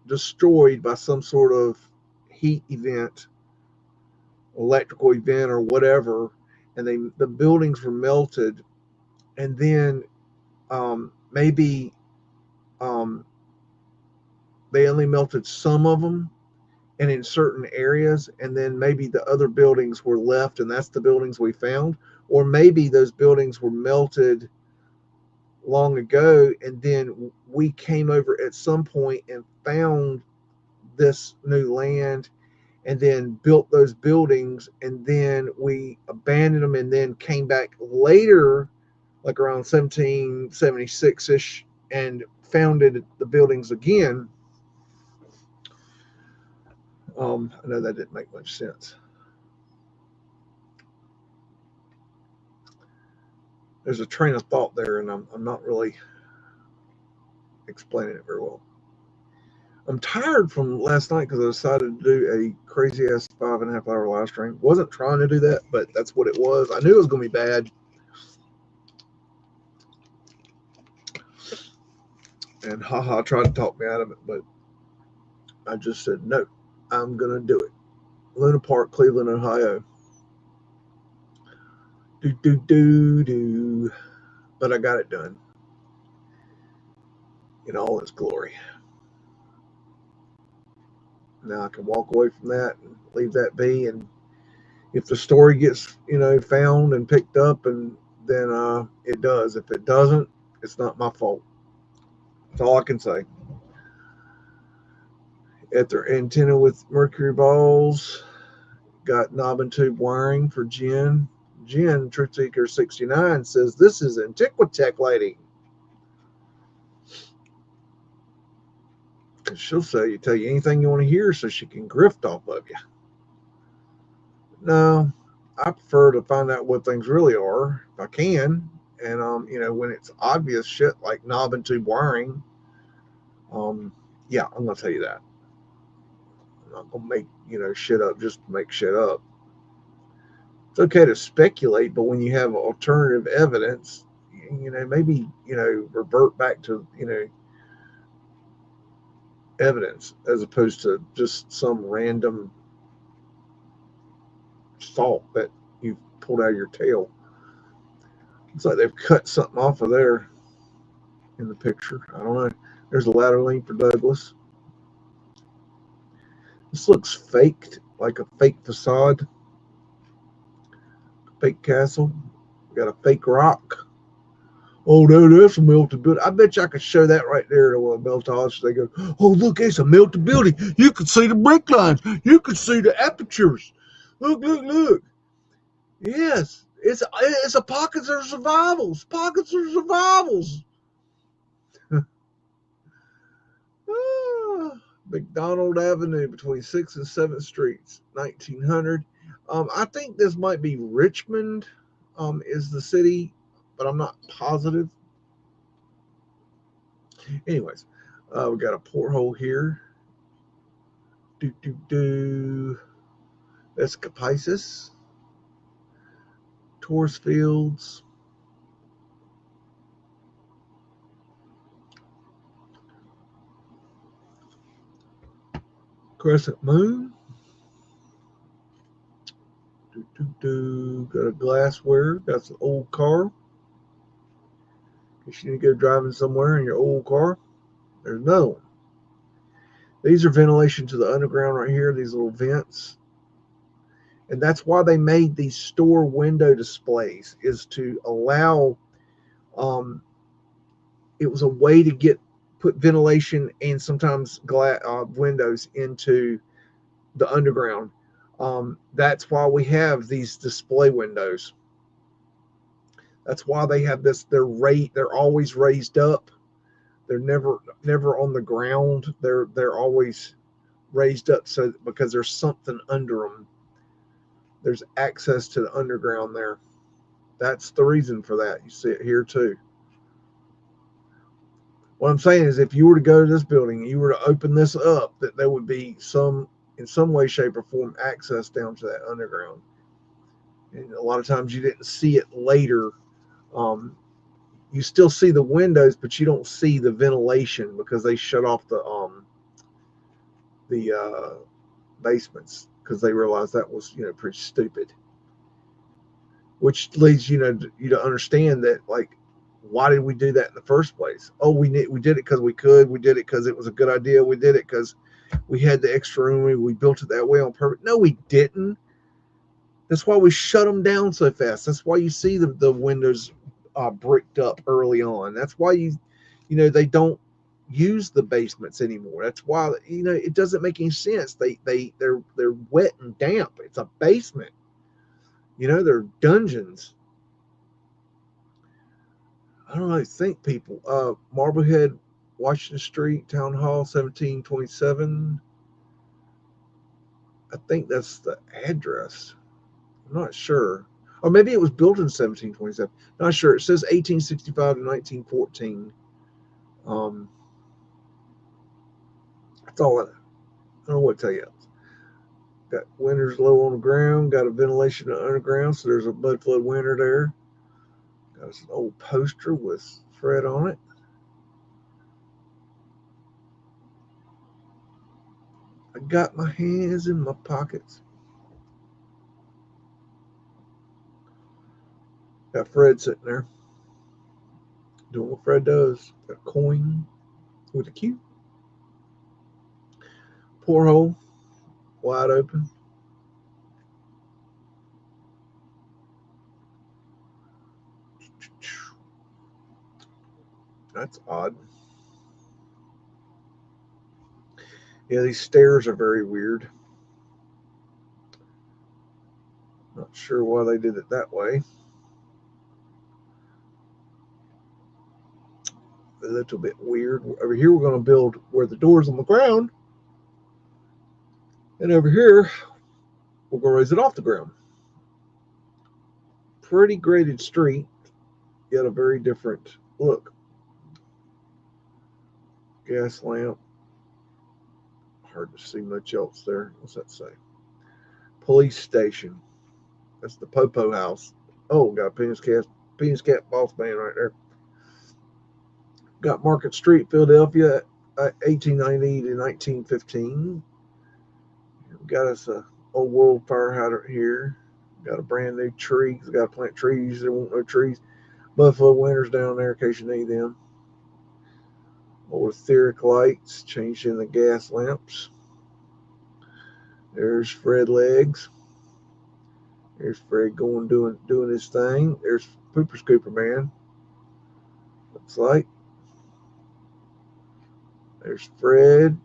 destroyed by some sort of heat event, electrical event, or whatever, and the buildings were melted, and then maybe they only melted some of them, and in certain areas, and then maybe the other buildings were left, and that's the buildings we found, or maybe those buildings were melted long ago, and then we came over at some point and found this new land, and then built those buildings, and then we abandoned them, and then came back later, like around 1776-ish, and founded the buildings again. I know that didn't make much sense. There's a train of thought there, and I'm not really explaining it very well. I'm tired from last night because I decided to do a crazy ass 5.5 hour live stream. Wasn't trying to do that, but that's what it was. I knew it was going to be bad. And haha tried to talk me out of it, but I just said, no, I'm going to do it. Luna Park, Cleveland, Ohio. Do. But I got it done in all its glory. Now I can walk away from that and leave that be. And if the story gets, found and picked up, and then it does. If it doesn't, it's not my fault. That's all I can say. At their antenna with mercury balls, got knob and tube wiring for Jen. Jen, Truth Seeker 69, says, this is Antiquitech lady. Because she'll tell you anything you want to hear so she can grift off of you. No, I prefer to find out what things really are, if I can. And, when it's obvious shit like knob and tube wiring, yeah, I'm going to tell you that. I'm not going to make, shit up just to make shit up. It's okay to speculate, but when you have alternative evidence, maybe, revert back to, evidence as opposed to just some random thought that you pulled out of your tail. It's like they've cut something off of there in the picture. I don't know. There's a ladder link for Douglas. This looks faked, like a fake facade. Fake castle. We got a fake rock. Oh, no, that's a melted building. I bet you I could show that right there to a Meltology. They go, oh, look, it's a melted building. You can see the brick lines. You can see the apertures. Look. Yes, it's a pockets of survivals. Pockets of survivals. McDonald Avenue between 6th and 7th Streets, 1900. I think this might be Richmond, is the city, but I'm not positive. Anyways, we got a porthole here. Do do do. Escapisis, Taurus Fields, Crescent Moon. Got a glassware. That's an old car. If you need to go driving somewhere in your old car, there's another one. These are ventilation to the underground right here, these little vents. And that's why they made these store window displays, is to allow, um, it was a way to put ventilation and sometimes windows into the underground. That's why we have these display windows. That's why they have this. They're always raised up. They're never on the ground. They're always raised up, so because there's something under them. There's access to the underground there. That's the reason for that. You see it here too. What I'm saying is, if you were to go to this building and you were to open this up, that there would be in some way, shape, or form, access down to that underground. And a lot of times you didn't see it later. Um, you still see the windows, but you don't see the ventilation because they shut off the basements because they realized that was pretty stupid. Which leads you to understand that, like, why did we do that in the first place? Oh, we did it because we could. We did it because it was a good idea. We did it because we had the extra room. We built it that way on purpose. No, we didn't. That's why we shut them down so fast. That's why you see the windows bricked up early on. That's why they don't use the basements anymore. That's why it doesn't make any sense. They're wet and damp. It's a basement. They're dungeons. I don't really think people. Marblehead, Washington Street, Town Hall, 1727. I think that's the address. I'm not sure. Or maybe it was built in 1727. Not sure. It says 1865 to 1914. That's all I don't know what to tell you else. Got winters low on the ground. Got a ventilation underground, so there's a Mudflood winter there. Got an old poster with Fred on it. I got my hands in my pockets. Got Fred sitting there doing what Fred does. Got a coin with a Q. Porthole wide open. That's odd. Yeah, these stairs are very weird. Not sure why they did it that way. A little bit weird. Over here, we're going to build where the door's on the ground. And over here, we're going to raise it off the ground. Pretty graded street, yet a very different look. Gas lamp. Hard to see much else there. What's that say? Police station. That's the Popo house. Oh, got Penis Cat Boss Man right there. Got Market Street, Philadelphia, 1890 to 1915. Got us a old world fire hydrant here. Got a brand new tree. Got to plant trees. There won't no trees. Buffalo winters down there in case you need them. Old etheric lights, changed in the gas lamps. There's Fred Legs. There's Fred doing his thing. There's Pooper Scooper Man. Looks like. There's Fred.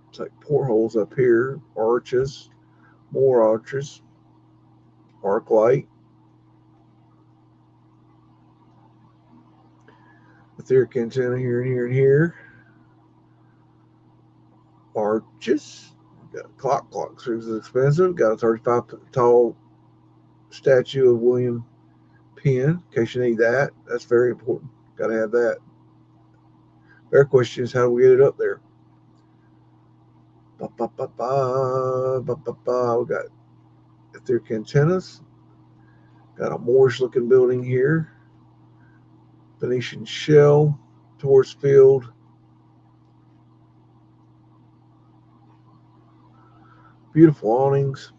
It's like portholes up here. Arches. More arches. Arc light. Etheric antenna here and here and here. Arches. Got clocks is expensive. Got a 35 foot tall statue of William Penn, in case you need that. That's very important. Got to have that. Their question is, how do we get it up there? Ba, ba, ba, ba, ba, ba, ba. We got etheric antennas. Got a Moorish looking building here. Venetian shell. Tourist field. Beautiful awnings.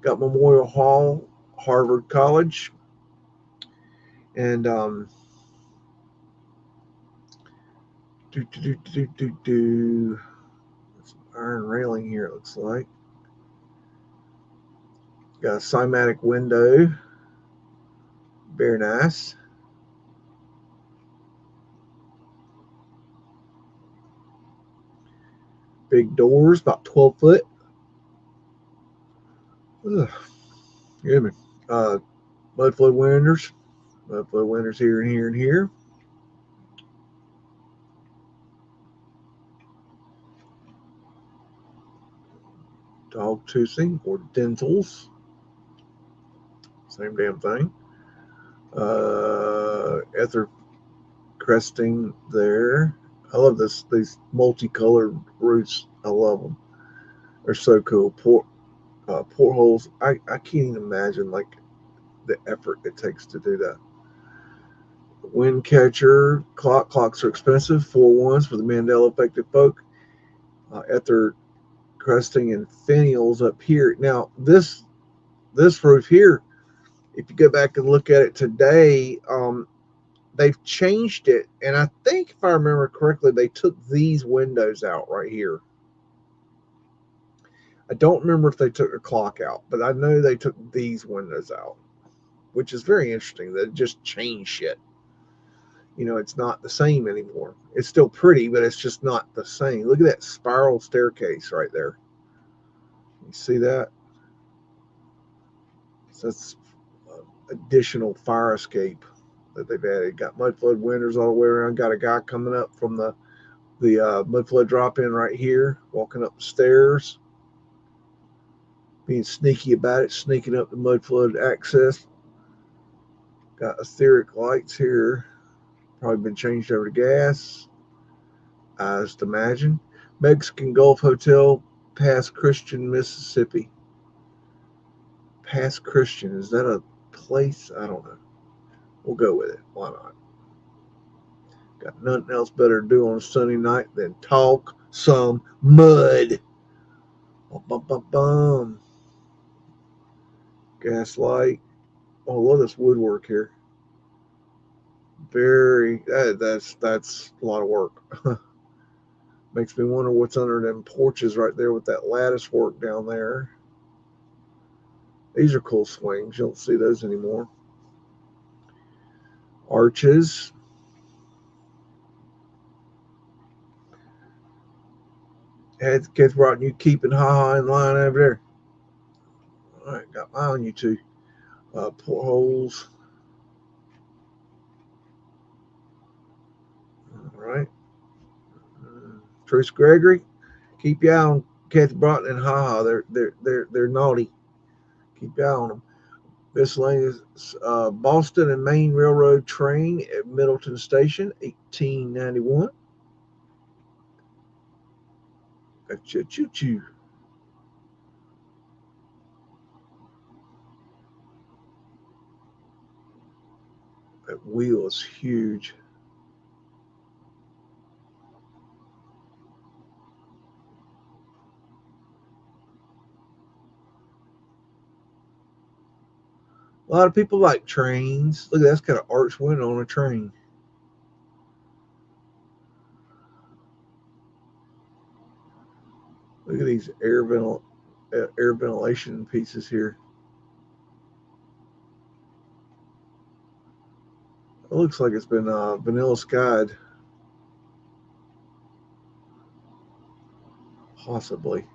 Got Memorial Hall, Harvard College. And some iron railing here, it looks like. Got a cymatic window. Very nice. Big doors, about 12 foot. Ugh. Excuse me. Mudflood windows. Mudflood windows here and here and here. Dog toothing or dentals. Same damn thing. Ether cresting there. I love these multicolored roofs. I love them. They're so cool. Portholes. I can't even imagine like the effort it takes to do that. Wind catcher. Clocks are expensive. 4 ones for the Mandela effective folk. Ether cresting and finials up here. Now this roof here, if you go back and look at it today, they've changed it, and I think if I remember correctly, they took these windows out right here. I don't remember if they took the clock out, but I know they took these windows out, which is very interesting. They just changed shit. You know, it's not the same anymore. It's still pretty, but it's just not the same. Look at that spiral staircase right there. You see that? So that's additional fire escape that they've added. Got Mudflood windows all the way around. Got a guy coming up from the Mudflood drop-in right here, walking up the stairs, being sneaky about it, sneaking up the Mudflood access. Got etheric lights here, probably been changed over to gas, I just imagine. Mexican Gulf Hotel, Pass Christian, Mississippi. Pass Christian, is that a place? I don't know. We'll go with it. Why not? Got nothing else better to do on a sunny night than talk some mud. Bum, bum, bum. Gaslight. Oh, I love this woodwork here. That's a lot of work. Makes me wonder what's under them porches right there with that lattice work down there. These are cool swings. You don't see those anymore. Arches. Had kids brought you keeping haha in line over there. All right, got my eye on you two. Portholes. All right. Trace Gregory, keep your eye on Kathy Broughton and haha. They're naughty. Keep your eye on them. Miscellaneous Boston and Maine Railroad train at Middleton Station, 1891. Gotcha, choo choo. That wheel is huge. A lot of people like trains. Look, that's kind of arch window on a train. Look at these air ventilation pieces here. It looks like it's been vanilla skied. Possibly.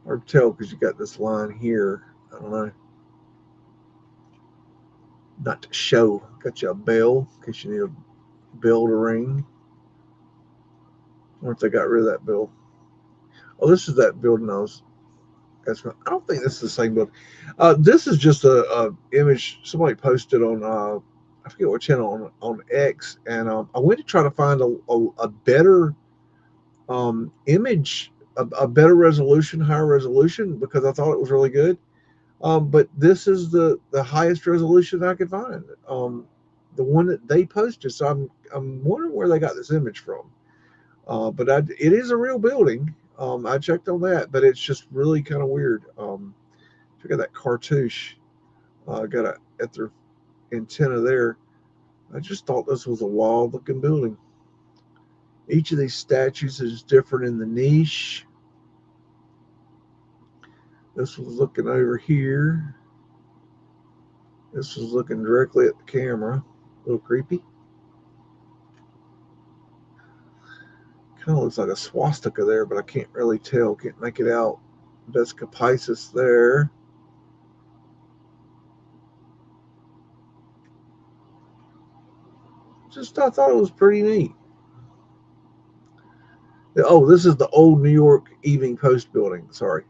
Hard to tell because you got this line here. I don't know. Not to show. Got you a bell in case you need a bell to ring. Once they got rid of that bill. Oh, this is that building I was. I don't think this is the same building. This is just a image somebody posted on I forget what channel on X, and I went to try to find a better image, a better resolution, higher resolution, because I thought it was really good. But this is the highest resolution I could find. The one that they posted. So I'm wondering where they got this image from. But it is a real building. I checked on that, but it's just really kind of weird. Check out that cartouche. Got at their antenna there. I just thought this was a wild looking building. Each of these statues is different in the niche. This was looking over here. This was looking directly at the camera. A little creepy. Kind of looks like a swastika there, but I can't really tell. Can't make it out. Vesica Pisces there. Just I thought it was pretty neat. Oh, this is the old New York Evening Post building. Sorry,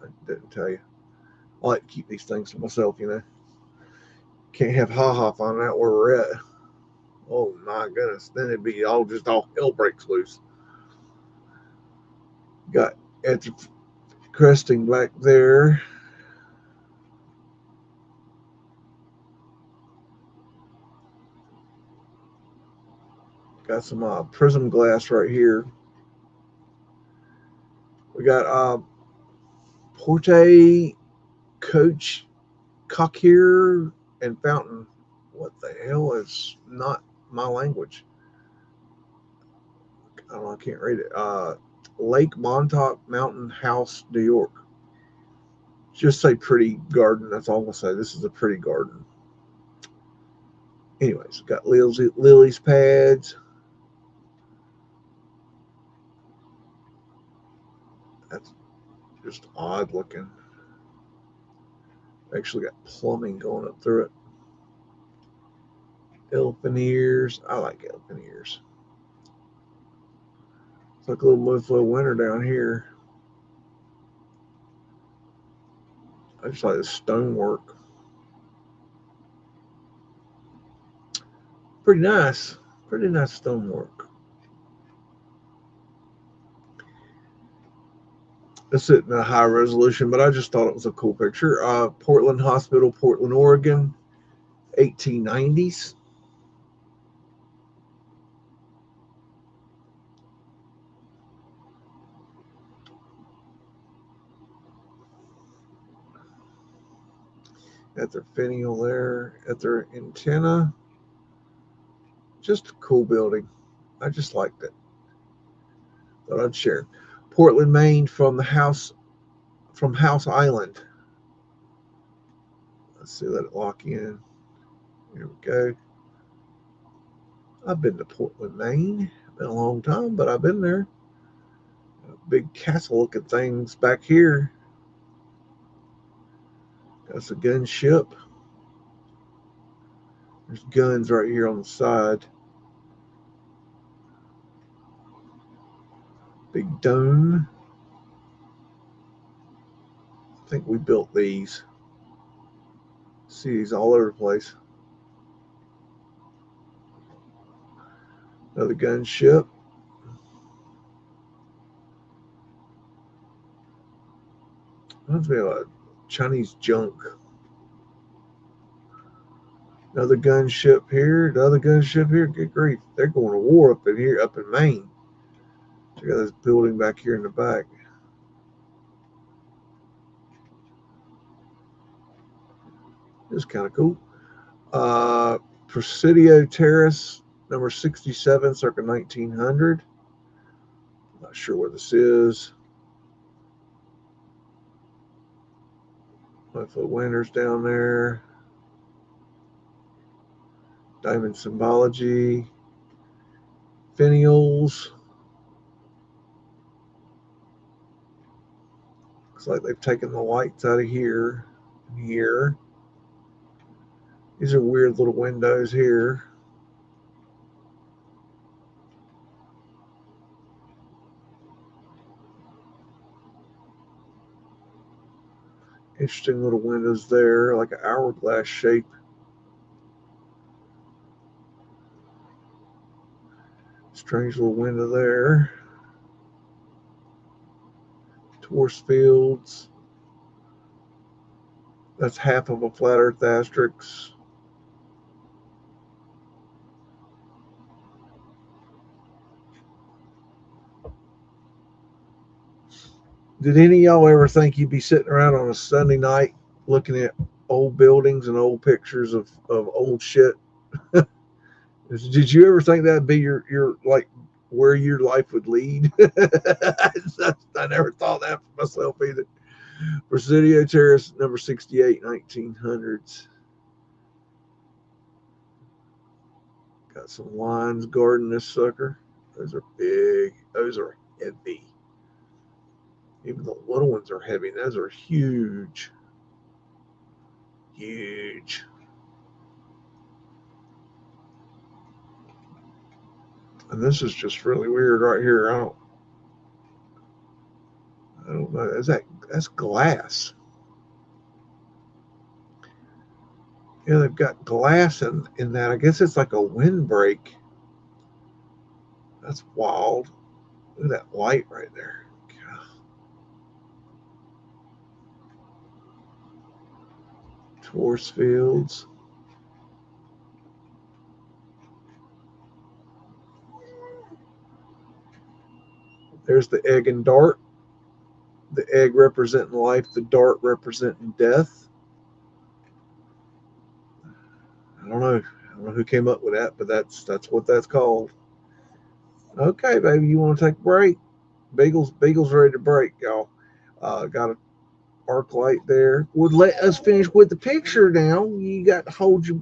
I didn't tell you. I like to keep these things to myself, you know. Can't have ha finding out where we're at. Oh my goodness, then it'd be all hell breaks loose. Got at the cresting back there. Got some prism glass right here. We got Porte, Coach, Cockhere, and Fountain. What the hell is not my language? I don't know. I can't read it. Lake Montauk Mountain House, New York. Just say pretty garden. That's all I'm gonna say. This is a pretty garden. Anyways, got Lily's pads. That's just odd looking. Actually got plumbing going up through it. Elephant ears. I like elephant ears. It's like a little Mudflood winter down here. I just like the stonework. Pretty nice. Pretty nice stonework. It's in a high resolution, but I just thought it was a cool picture. Portland Hospital, Portland, Oregon, 1890s. At their finial there, at their antenna. Just a cool building. I just liked it. Thought I'd share. Portland, Maine, from House Island. Let's see, let it lock in. Here we go. I've been to Portland, Maine. Been a long time, but I've been there. Big castle looking things back here. That's a gunship. There's guns right here on the side. Big dome. I think we built these. See these all over the place. Another gunship. Reminds me of a Chinese junk. Another gunship here. Another gunship here. Good grief. They're going to war up in here, up in Maine. Check out this building back here in the back. It's kind of cool. Presidio Terrace, number 67, circa 1900. Not sure where this is. Mudflood Winters down there. Diamond Symbology. Finials. Looks like they've taken the lights out of here and here. These are weird little windows here. Interesting little windows there, like an hourglass shape. Strange little window there. Torus fields. That's half of a flat Earth asterisk. Did any of y'all ever think you'd be sitting around on a Sunday night looking at old buildings and old pictures of old shit? Did you ever think that'd be your like where your life would lead? I never thought that for myself either. Presidio Terrace, number 68, 1900s. Got some lines guarding this sucker. Those are big. Those are heavy. Even the little ones are heavy. Those are huge. Huge. And this is just really weird right here. I don't know. That's glass. Yeah, they've got glass in that. I guess it's like a windbreak. That's wild. Look at that light right there. God. Torus fields. There's the egg and dart. The egg representing life, the dart representing death. I don't know who came up with that, but that's what that's called. Okay, baby, you want to take a break? Beagle's ready to break, y'all. Got an arc light there. Would let us finish with the picture now. You got to hold your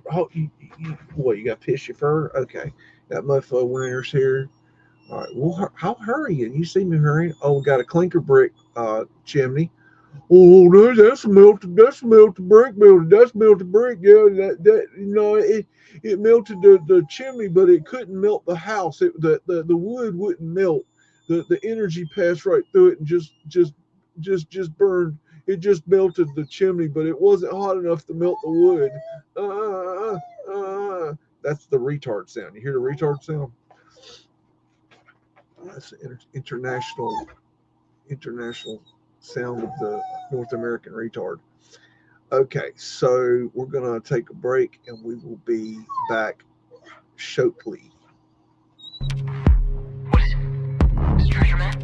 what? You got to piss your fur? Okay, got Mudflood winners here. All right, well, how hurrying? You see me hurrying? Oh, we got a clinker brick chimney. Oh, that's melted. That's melted brick melted. That's melted brick. Yeah, it melted the chimney, but it couldn't melt the house. The wood wouldn't melt. The energy passed right through it and just burned. It just melted the chimney, but it wasn't hot enough to melt the wood. That's the retard sound. You hear the retard sound? That's the international sound of the North American retard. Okay, so we're going to take a break and we will be back shortly. What is it? Is it treasure map?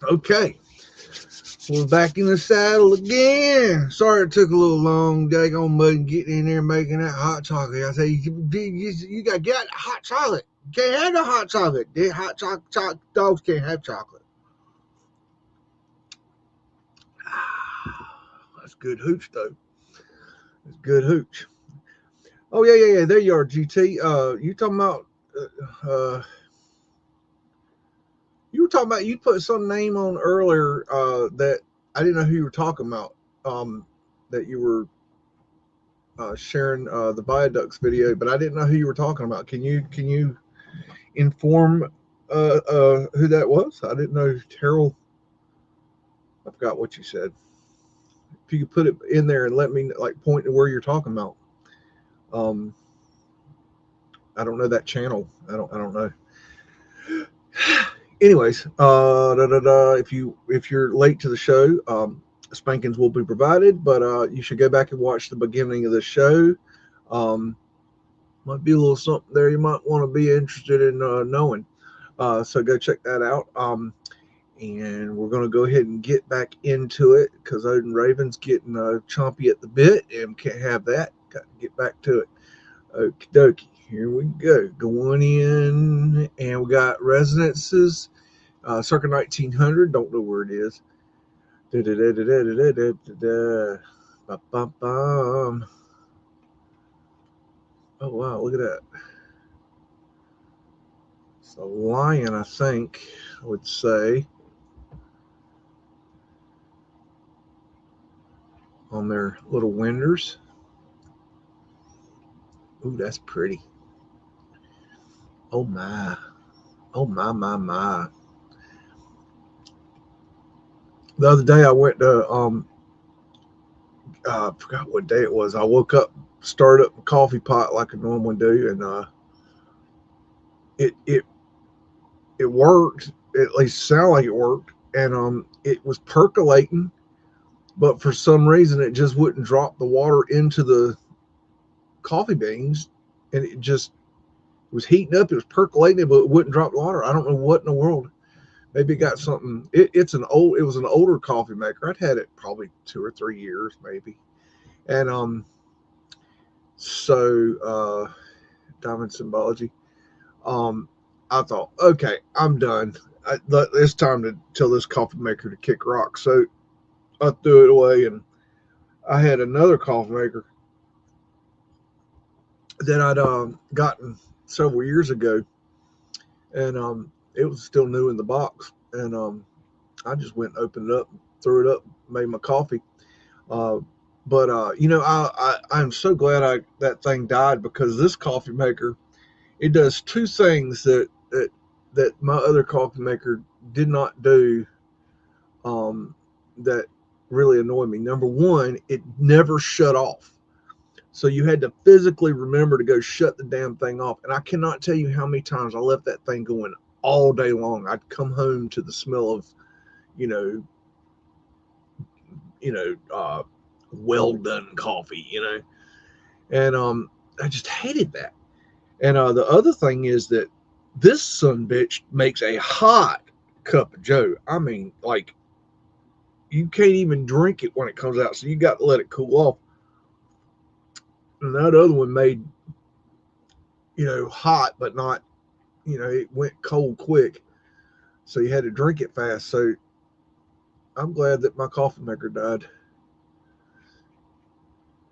Okay. We're back in the saddle again. Sorry it took a little long. Daggone Muddin getting in there making that hot chocolate. I say, you got to get hot chocolate. You can't have no hot chocolate. Hot chocolate dogs can't have chocolate. That's good hooch, though. That's good hooch. Oh, yeah. There you are, GT. You talking about... you were talking about... You put some name on earlier that I didn't know who you were talking about. That you were... sharing the viaducts video, but I didn't know who you were talking about. Can you inform who that was? I didn't know. Terrell, I forgot what you said. If you could put it in there and let me like point to where you're talking about. I don't know that channel. I don't know. Anyways, if you're late to the show, spankings will be provided, but you should go back and watch the beginning of the show. Might be a little something there you might want to be interested in knowing. So go check that out. And we're going to go ahead and get back into it because Odin Raven's getting chompy at the bit and can't have that. Got to get back to it. Okie dokie. Here we go. Going in, and we got Resonances, circa 1900. Don't know where it is. Oh, wow. Look at that. It's a lion, I think, I would say, on their little winders. Ooh, that's pretty. Oh, my. Oh, my. The other day I went to, I forgot what day it was. I woke up, started up a coffee pot like I normally do, and it worked. At least sounded like it worked, and it was percolating, but for some reason it just wouldn't drop the water into the coffee beans, and it just was heating up. It was percolating, but it wouldn't drop the water. I don't know what in the world. Maybe it got something. It was an older coffee maker. I'd had it probably 2 or 3 years, maybe, and so diamond symbology. I thought, okay, I'm done. It's time to tell this coffee maker to kick rock. So I threw it away, and I had another coffee maker that I'd gotten several years ago, and it was still new in the box, and I just went and opened it up, threw it up, made my coffee. But I'm so glad that thing died, because this coffee maker, it does two things that my other coffee maker did not do, that really annoyed me. Number one, it never shut off. So you had to physically remember to go shut the damn thing off. And I cannot tell you how many times I left that thing going all day long. I'd come home to the smell of, well done coffee, and I just hated that. And the other thing is that this son bitch makes a hot cup of joe. I mean, like, you can't even drink it when it comes out, so you got to let it cool off. And that other one made, hot, but not, it went cold quick, so you had to drink it fast. So I'm glad that my coffee maker died.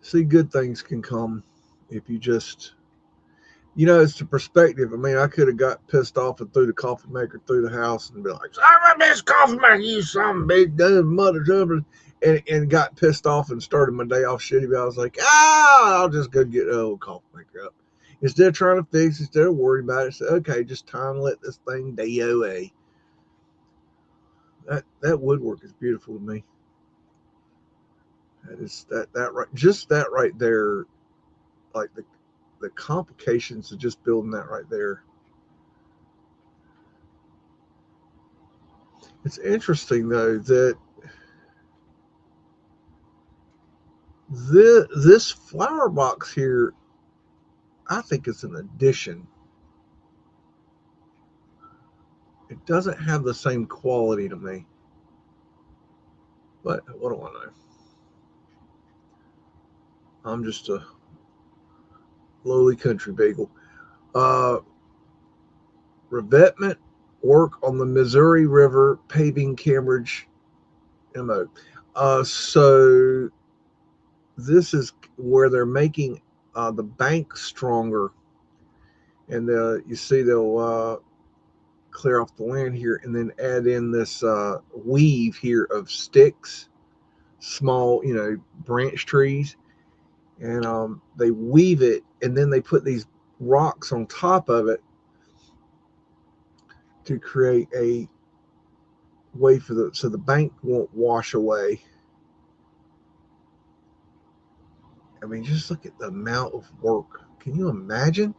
See, good things can come if you just, it's the perspective. I mean, I could have got pissed off and threw the coffee maker through the house and be like, "I'm this coffee maker, you some big dumb mother trumpet," and got pissed off and started my day off shitty. But I was like, I'll just go get the old coffee maker up. Instead of trying to fix it, instead of worrying about it, say, okay, just time to let this thing DOA. That woodwork is beautiful to me. That is that right, just that right there, like the complications of just building that right there. It's interesting though that this flower box here, I think it's an addition. It doesn't have the same quality to me. But what do I know? I'm just a lowly country beagle. Uh, Revetment work on the Missouri River paving Cambridge MO. So this is where they're making the bank stronger, and you see they'll clear off the land here and then add in this weave here of sticks, small, branch trees, and they weave it, and then they put these rocks on top of it to create a way so the bank won't wash away. I mean, just look at the amount of work. Can you imagine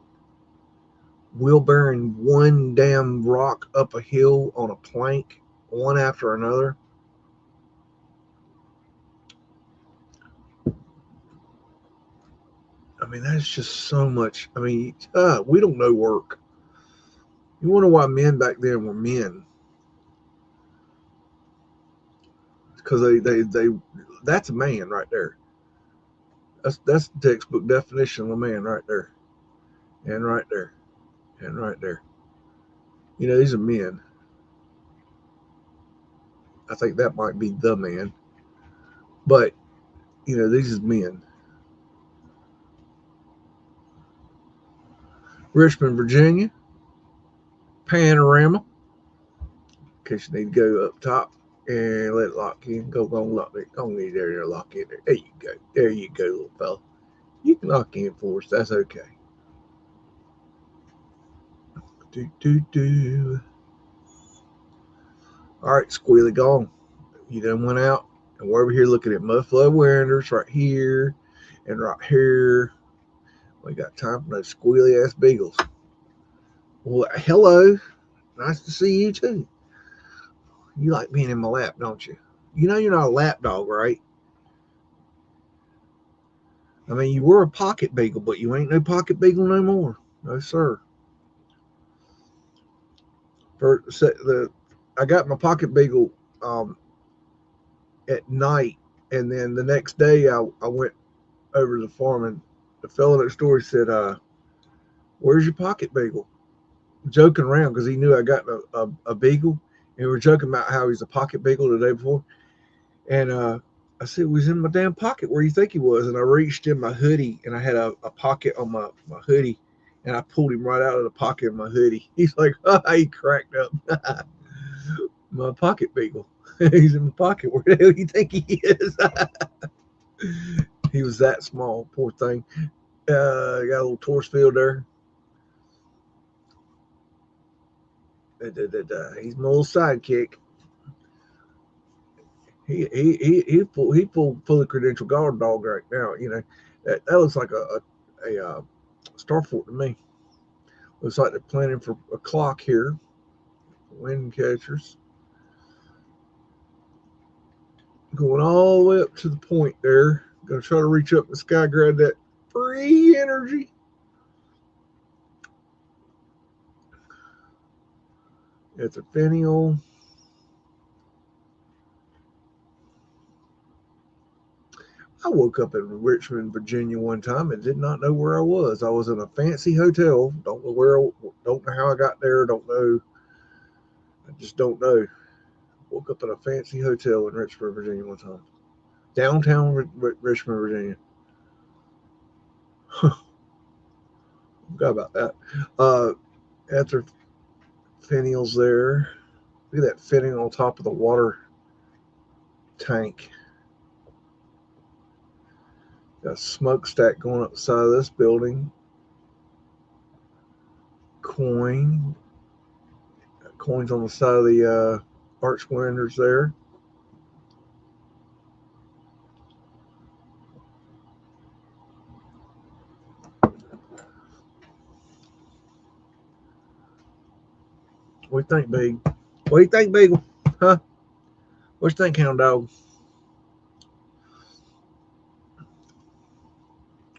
wheelbarrowing one damn rock up a hill on a plank, one after another? I mean, that's just so much. I mean, we don't know work. You wonder why men back then were men? Because they that's a man right there. That's the textbook definition of a man right there, and right there, and right there. These are men. I think that might be the man, but these is men. Richmond, Virginia, panorama. In case you need to go up top and let it lock in. Go lock it. Go need there, lock in there. There you go. There you go, little fella. You can lock in for us. That's okay. Do. All right, Squealy gone. You done went out, and we're over here looking at Mudflood Winders right here and right here. We got time for those squealy ass beagles. Well, hello. Nice to see you too. You like being in my lap, don't you? You're not a lap dog, right? I mean, you were a pocket beagle, but you ain't no pocket beagle no more. No, sir. I got my pocket beagle at night, and then the next day I went over to the farm, and the fellow next door said, "Where's your pocket beagle?" Joking around because he knew I got a beagle, and we were joking about how he's a pocket beagle the day before. And I said, "He was in my damn pocket. Where do you think he was?" And I reached in my hoodie, and I had a pocket on my hoodie, and I pulled him right out of the pocket of my hoodie. He's like, "Oh," he cracked up. My pocket beagle. He's in my pocket. Where the hell do you think he is? He was that small, poor thing. Got a little torch field there. He's my little sidekick. He fully credentialed guard dog right now. That looks like a star fort to me. Looks like they're planning for a clock here. Wind catchers going all the way up to the point there. Gonna try to reach up in the sky, grab that free energy. It's a finial. I woke up in Richmond, Virginia one time and did not know where I was. I was in a fancy hotel. Don't know how I got there. Don't know. I just don't know. Woke up in a fancy hotel in Richmond, Virginia one time. Downtown Richmond, Virginia. Forgot about that. After finials there. Look at that finial on top of the water tank. Got a smokestack going up the side of this building. Coins on the side of the arch windows there. What do you think, Big? What do you think, Beagle? Huh? What you think, Hound Dog?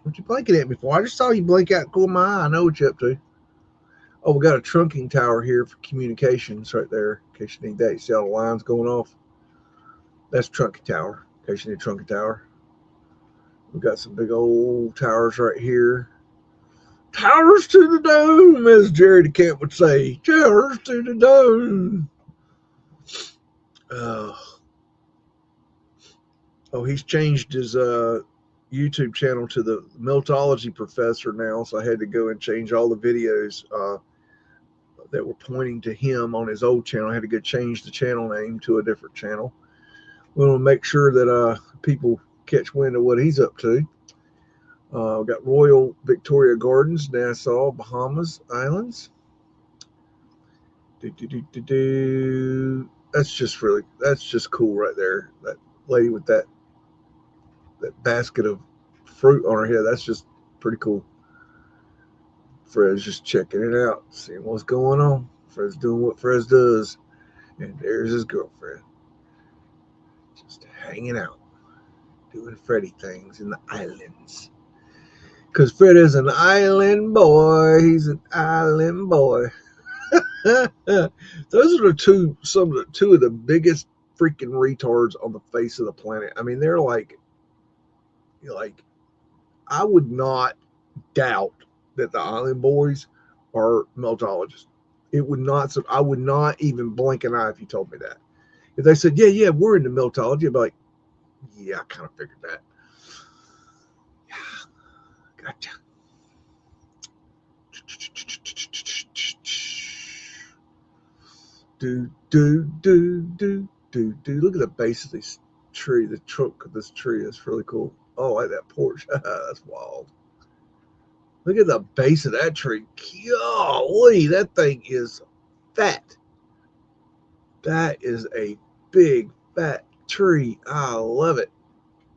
What you blinking at me for? I just saw you blink out and cool my eye. I know what you're up to. Oh, we got a trunking tower here for communications right there. In case you need that. You see all the lines going off. That's Trunky Tower. In case you need Trunky Tower. We've got some big old towers right here. Towers to the dome, as Jerry the Cat would say. Towers to the dome. Oh, he's changed his YouTube channel to the Meltology Professor now, so I had to go and change all the videos that were pointing to him on his old channel. I had to go change the channel name to a different channel. We want to make sure that people catch wind of what he's up to. We've got Royal Victoria Gardens, Nassau, Bahamas Islands. That's just cool right there. That lady with that basket of fruit on her head, that's just pretty cool. Fred's just checking it out, seeing what's going on. Fred's doing what Fred does. And there's his girlfriend. Just hanging out, doing Freddy things in the islands. Because Fred is an island boy. He's an island boy. Those are two of the biggest freaking retards on the face of the planet. I mean, they're like I would not doubt that the Island Boys are meltologists. It would not. I would not even blink an eye if you told me that. If they said, "Yeah, we're into meltology," I'd be like, "Yeah, I kind of figured that." Yeah, gotcha. Look at the base of this tree. The trunk of this tree is really cool. Oh, I like that porch. That's wild. Look at the base of that tree. Golly, that thing is fat. That is a big, fat tree. I love it.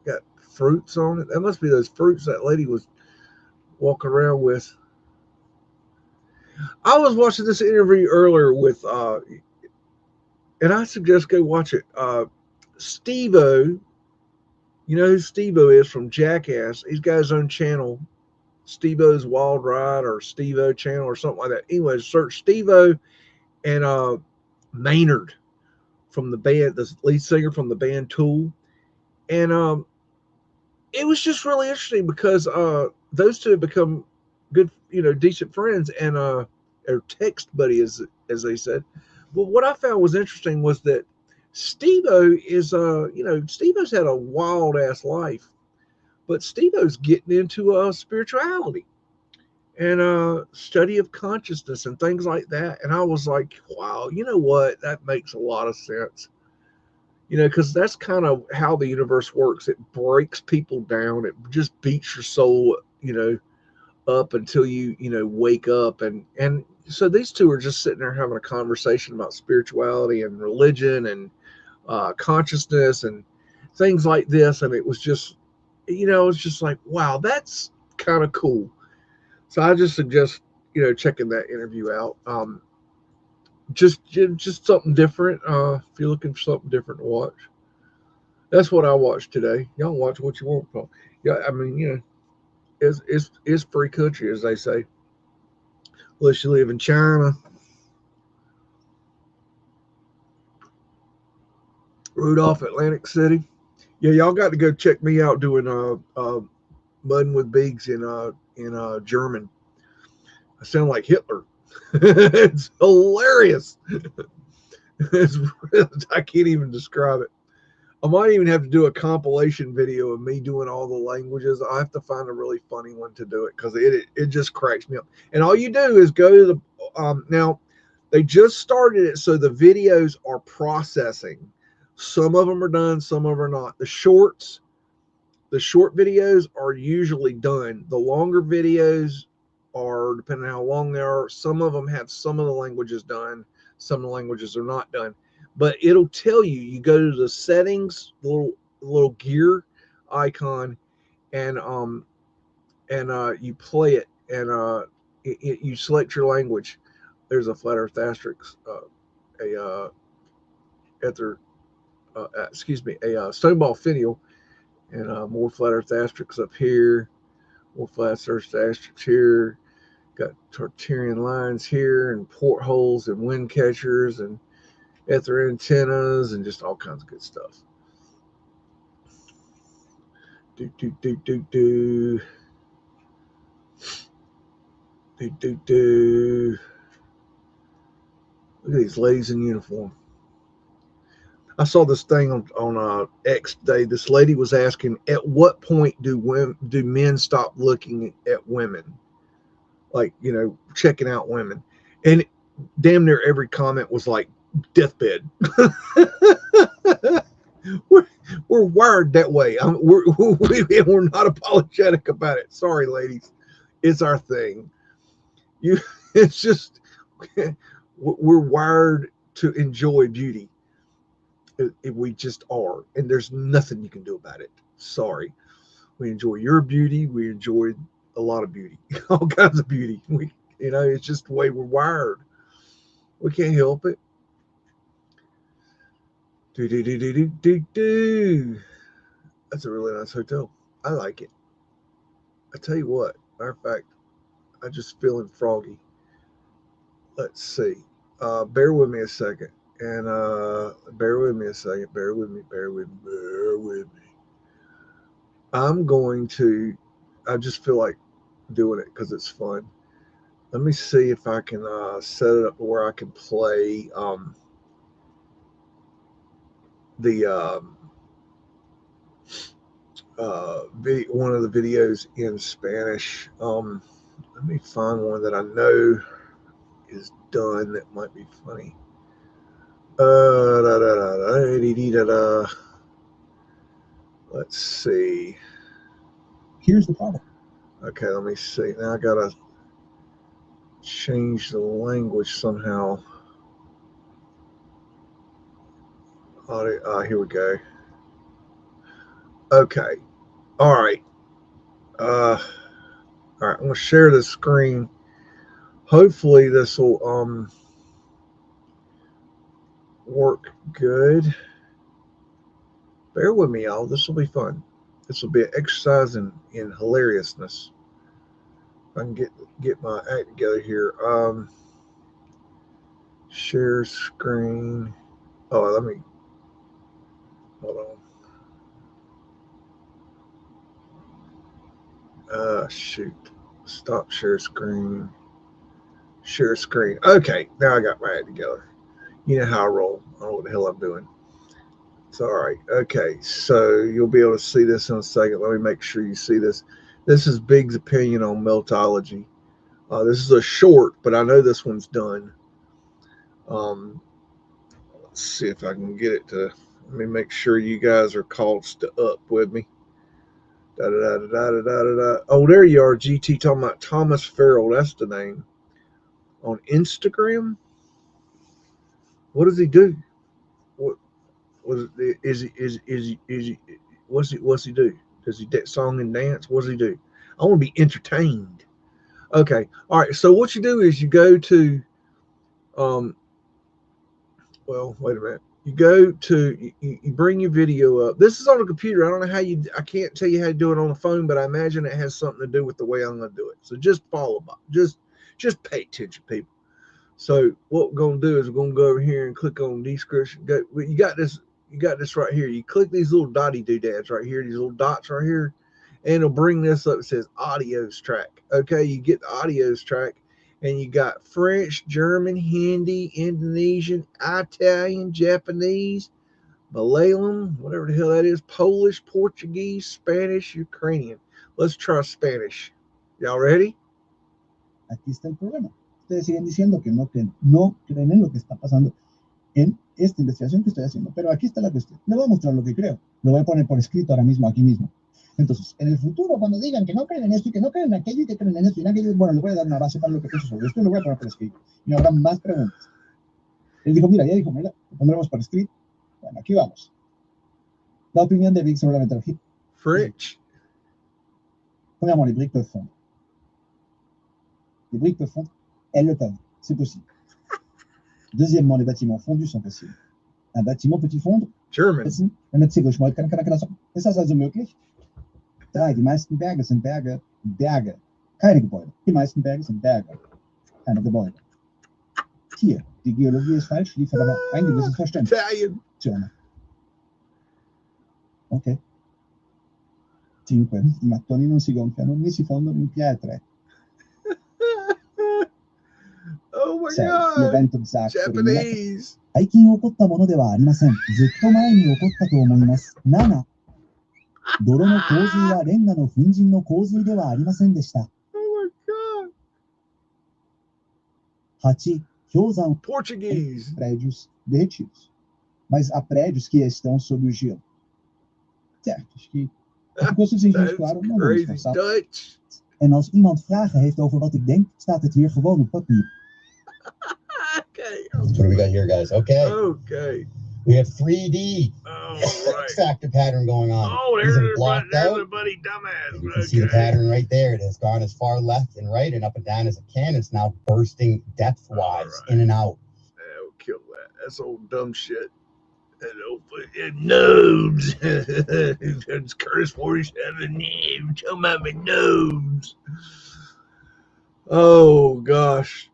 Got fruits on it. That must be those fruits that lady was walking around with. I was watching this interview earlier with, and I suggest go watch it. Steve-O, you know who Steve-O is from Jackass. He's got his own channel, Steve-O's Wild Ride or Steve-O channel or something like that. Anyway, search Steve-O and Maynard from the band, the lead singer from the band Tool. And it was just really interesting because those two have become good, decent friends and or text buddy, as they said. But what I found was interesting was that Steve-O is, Steve-O's had a wild ass life, but Steve-O's getting into spirituality and study of consciousness and things like that. And I was like, wow, you know what? That makes a lot of sense. Because that's kind of how the universe works. It breaks people down. It just beats your soul, up until you, wake up. And so these two are just sitting there having a conversation about spirituality and religion and consciousness and things like this. And it was just, it's just like, wow, that's kind of cool. So I just suggest, checking that interview out. Just something different. If you're looking for something different to watch, that's what I watched today. Y'all watch what you want. Yeah, I mean, it's free country, as they say. Unless you live in China. Rudolph, Atlantic City. Yeah, y'all got to go check me out doing MUDDIN with BEAGS in German. I sound like Hitler. It's hilarious. I can't even describe it. I might even have to do a compilation video of me doing all the languages. I have to find a really funny one to do it because it just cracks me up. And all you do is go to the now they just started it, so the videos are processing. Some of them are done, some of them are not. The short videos are usually done. The longer videos are, depending on how long they are, some of them have some of the languages done, some of the languages are not done. But it'll tell you go to the settings, the little gear icon, and you play it, and you select your language. There's a flat earth asterisk, a stoneball finial, and more flat earth asterisks up here, more flat earth asterisks here. Got Tartarian lines here, and portholes, and wind catchers, and ether antennas, and just all kinds of good stuff. Do, do, do, do, do. Do, do, do. Look at these ladies in uniform. I saw this thing on X Day. This lady was asking, at what point do men stop looking at women? Like, checking out women. And damn near every comment was like, deathbed. we're wired that way. We're not apologetic about it. Sorry, ladies. It's our thing. It's just, we're wired to enjoy beauty. We just are, and there's nothing you can do about it. Sorry. We enjoy your beauty. We enjoy a lot of beauty, all kinds of beauty. It's just the way we're wired. We can't help it. Do. That's a really nice hotel. I like it. I tell you what. Matter of fact, I'm just feeling froggy. Let's see. Bear with me a second. And bear with me a second. Bear with me. I just feel like doing it because it's fun. Let me see if I can set it up where I can play one of the videos in Spanish. Let me find one that I know is done that might be funny. Let's see. Here's the problem. Okay, let me see. Now I gotta change the language somehow. Here we go. Okay. All right. All right. I'm gonna share the screen. Hopefully this will work good. Bear with me, y'all. This will be fun. This will be an exercise in hilariousness. If I can get my act together here. Share screen. Oh, let me hold on. Shoot. Stop share screen. Share screen. Okay, now I got my act together. You know how I roll. I don't know what the hell I'm doing. It's all right. Okay, so you'll be able to see this in a second. Let me make sure you see this. This is Big's opinion on Meltology. This is a short, but I know this one's done. Let's see if I can get it to. Let me make sure you guys are caught up with me. Oh, there you are, GT, talking about Thomas Farrell. That's the name. On Instagram? What does he do? What is he what's he do? Does he song and dance? What does he do? I want to be entertained. Okay. All right. So what you do is you go to well, wait a minute. You go to you bring your video up. This is on a computer. I don't know how I can't tell you how to do it on the phone, but I imagine it has something to do with the way I'm going to do it. So just follow up. Just pay attention, people. So what we're going to do is we're going to go over here and click on description. You got this right here. You click these little dotty doodads right here, these little dots right here, and it'll bring this up. It says audios track. Okay, you get the audios track, and you got French, German, Hindi, Indonesian, Italian, Japanese, Malayalam, whatever the hell that is, Polish, Portuguese, Spanish, Ukrainian. Let's try Spanish. Y'all ready? Aquí está el problema. Ustedes siguen diciendo que no creen en lo que está pasando en esta investigación que estoy haciendo. Pero aquí está la cuestión. Le voy a mostrar lo que creo. Lo voy a poner por escrito ahora mismo, aquí mismo. Entonces, en el futuro, cuando digan que no creen en esto y que no creen en aquello y que creen en esto y en aquello, bueno, les voy a dar una base para lo que pienso sobre esto y lo voy a poner por escrito. Y habrá más preguntas. Él dijo, mira, lo pondremos por escrito. Bueno, aquí vamos. La opinión de BEAGS sobre la metodología. French. Premièrement, les briques peuvent fondre. Les briques peuvent fondre, elles le peuvent, c'est possible. Deuxièmement, les bâtiments fondus sont possibles. Un bâtiment peut-il fondre? German. Wenn der Ziegelschmolz kann er das auch. Ist das also möglich? 3. Die meisten Berge sind Berge, keine Gebäude. Die meisten Berge sind Berge, keine Gebäude. 4. Die Geologie ist falsch, liefert aber ein gewisses Verständnis. Italian. Okay. 5. I mattoni non si gonfiano né si fondono in pietre. Oh my 6. god. L'evento di Zack Japanese. 最近起こったものではありません。ずっと前に起こったと思います。7. 泥の洪水はレンガの粉塵の洪水ではありませんでした。Oh my god. 8.氷山 Portuguese. prédios derretidos. Mas há prédios que estão sob o gelo. Certo, acho que ficou suficientemente claro. Não vamos Crazy forçar. Dutch. En als iemand vragen heeft over wat ik denk, staat het hier gewoon op papier. Okay. What do we got here, guys? Okay. Okay. We have 3D All X right. factor pattern going on. Oh, These there's are blocked there's out. a buddy dumbass. You can see the pattern right there. It has gone as far left and right and up and down as it can. It's now bursting depth-wise Right. in and out. Yeah, we'll kill that. That's old dumb shit. That old nose. It's Curtis 47. Yeah, tell my nose. Oh gosh,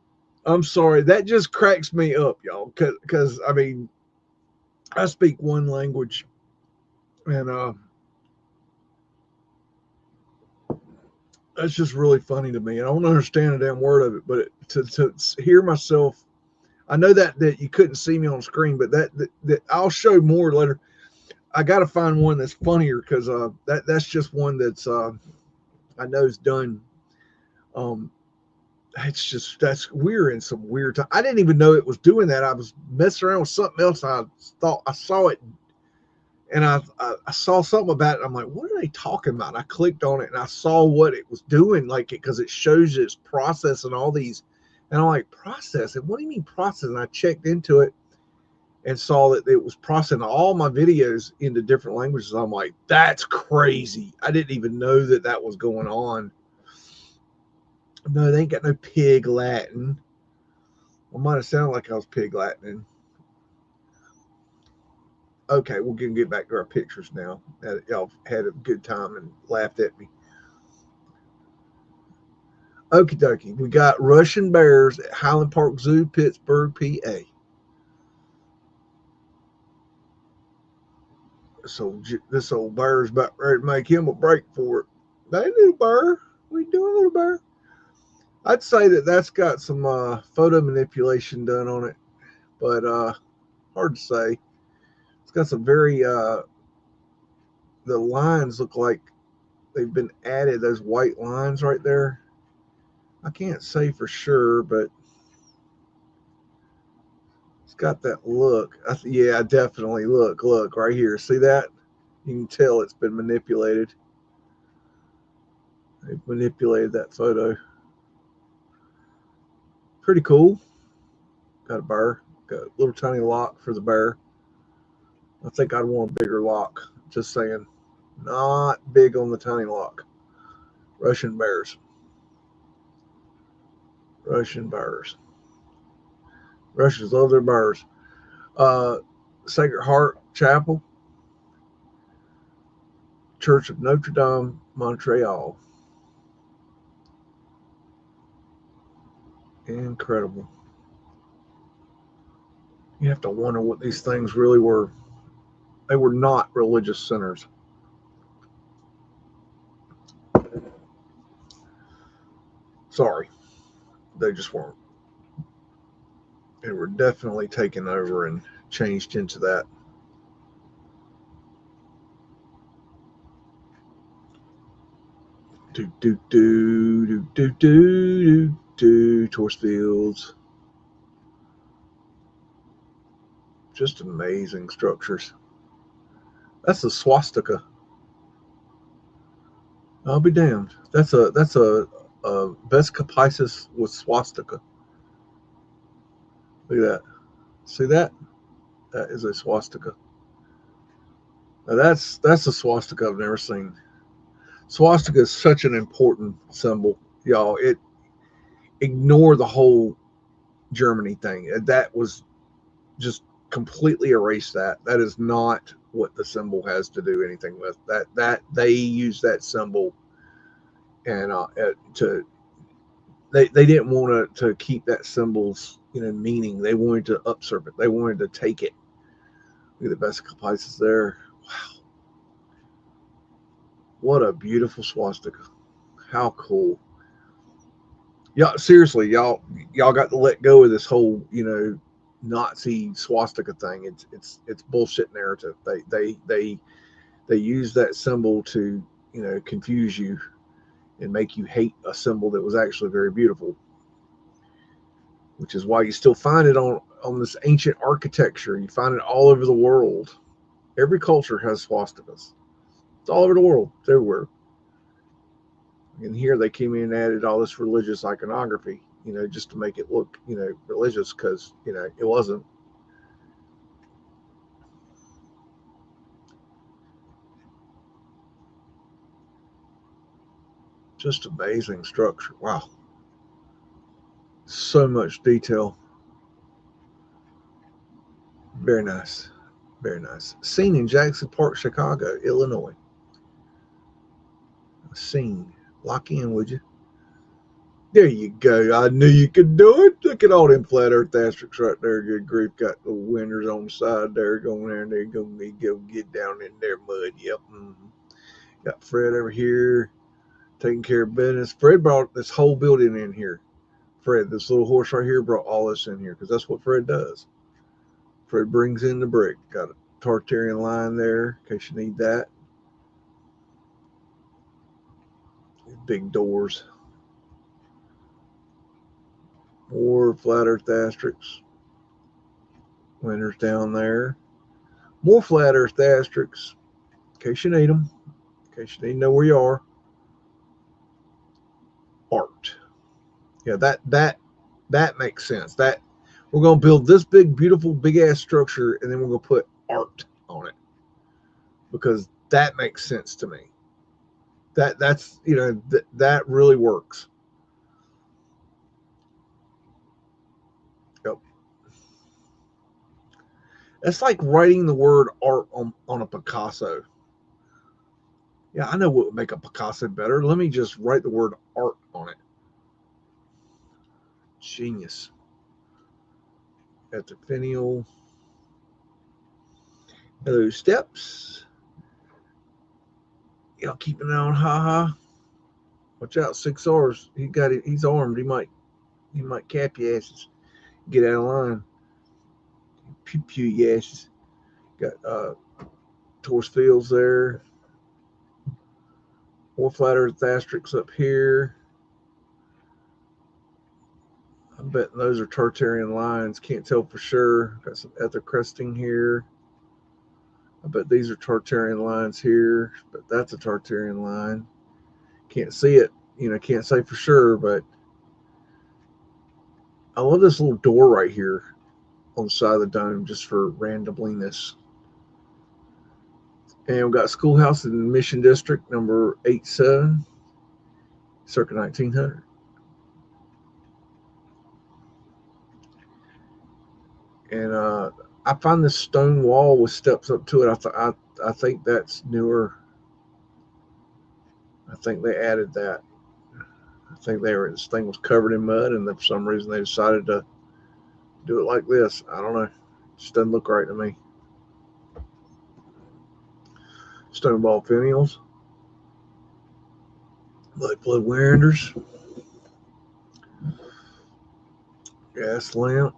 I'm sorry. That just cracks me up, y'all. Cause I mean, I speak one language, and that's just really funny to me. I don't understand a damn word of it, but to hear myself, I know that you couldn't see me on screen, but that I'll show more later. I got to find one that's funnier because that's just one that's I know is done. It's just we're in some weird time. I didn't even know it was doing that. I was messing around with something else. I thought I saw it, and I saw something about it. I'm like, what are they talking about? And I clicked on it, and I saw what it was doing, like it because it shows you it's processing all these. And I'm like, processing? What do you mean processing? I checked into it and saw that it was processing all my videos into different languages. I'm like, that's crazy. I didn't even know that was going on. No, they ain't got no pig Latin. I might have sounded like I was pig Latin. Okay, we're going to get back to our pictures now. Y'all had a good time and laughed at me. Okie dokie. We got Russian bears at Highland Park Zoo, Pittsburgh, PA. So this old bear's about ready to make him a break for it. Hey, little bear. What you doing, little bear? I'd say that's got some photo manipulation done on it, but hard to say. It's got some very the lines look like they've been added, those white lines right there. I can't say for sure, but it's got that look. Yeah, definitely. Look right here. See that? You can tell it's been manipulated. They've manipulated that photo. Pretty cool. Got a bear. Got a little tiny lock for the bear. I think I'd want a bigger lock. Just saying. Not big on the tiny lock. Russian bears. Russian bears. Russians love their bears. Sacred Heart Chapel. Church of Notre Dame, Montreal. Incredible. You have to wonder what these things really were. They were not religious centers. Sorry. They just weren't. They were definitely taken over and changed into that. Torch fields. Just amazing structures. That's a swastika. I'll be damned. That's a Vesca Pisces with swastika. Look at that. See that? That is a swastika. Now that's a swastika I've never seen. Swastika is such an important symbol, y'all. Ignore the whole Germany thing. That was just completely erase that. That is not what the symbol has to do anything with. That they use that symbol and they didn't want to keep that symbol's meaning. They wanted to usurp it. They wanted to take it. Look at the Vesca Pisces there. Wow. What a beautiful swastika. How cool. Yeah, seriously, y'all got to let go of this whole, Nazi swastika thing. It's bullshit narrative. They use that symbol to, confuse you and make you hate a symbol that was actually very beautiful, which is why you still find it on this ancient architecture. You find it all over the world. Every culture has swastikas. It's all over the world. It's everywhere. And here they came in and added all this religious iconography, just to make it look, religious, because, it wasn't. Just amazing structure. Wow. So much detail. Very nice. Very nice. Scene in Jackson Park, Chicago, Illinois. Scene. Lock in, would you? There you go. I knew you could do it. Look at all them flat earth asterisks right there. Good grief. Got the winners on the side there. Going there and they're going to go get down in their mud. Yep. Mm-hmm. Got Fred over here taking care of business. Fred brought this whole building in here. Fred, this little horse right here, brought all this in here because that's what Fred does. Fred brings in the brick. Got a Tartarian line there in case you need that. Big doors. More flat earth asterisks. Winners down there. More flat earth asterisks in case you need them. In case you need to know where you are. Art. Yeah, that makes sense. That we're going to build this big, beautiful, big ass structure, and then we're going to put art on it because that makes sense to me. That's that really works. Yep. That's like writing the word art on a Picasso. Yeah, I know what would make a Picasso better. Let me just write the word art on it. Genius. At the finial. Hello, steps. Y'all keep an eye on haha. Watch out, 6Rs. He got it. He's armed. He might cap your asses. Get out of line. Pew pew your asses. Got Torch Fields there. More flat earth asterisks up here. I bet those are Tartarian lines. Can't tell for sure. Got some ether cresting here. I bet these are Tartarian lines here, but that's a Tartarian line. Can't see it, can't say for sure, but I love this little door right here on the side of the dome just for randomliness. And we've got Schoolhouse in Mission District, number 87, circa 1900. And I find this stone wall with steps up to it. I think that's newer. I think they added that. I think this thing was covered in mud, and for some reason they decided to do it like this. I don't know. It just doesn't look right to me. Stone ball finials. Mudflood windows. Gas lamp.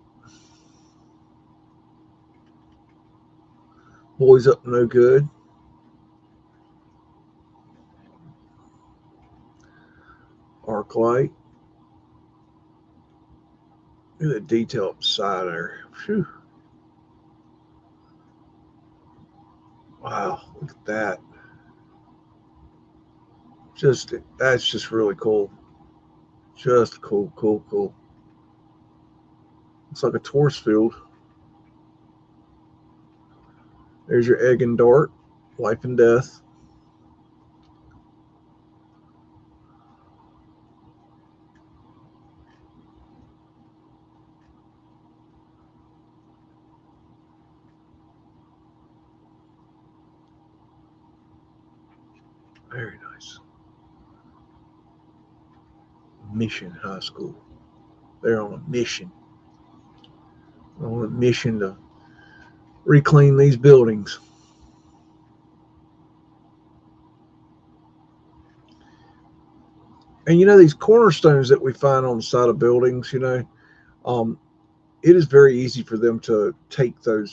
Boys up no good. Arc light. Look at the detail up the side there. Whew. Wow, look at that. That's just really cool. Just cool. It's like a torch field. There's your egg and dart, life and death. Very nice. Mission High School. They're on a mission. On a mission to reclaim these buildings. And you know, these cornerstones that we find on the side of buildings, you know, it is very easy for them to take the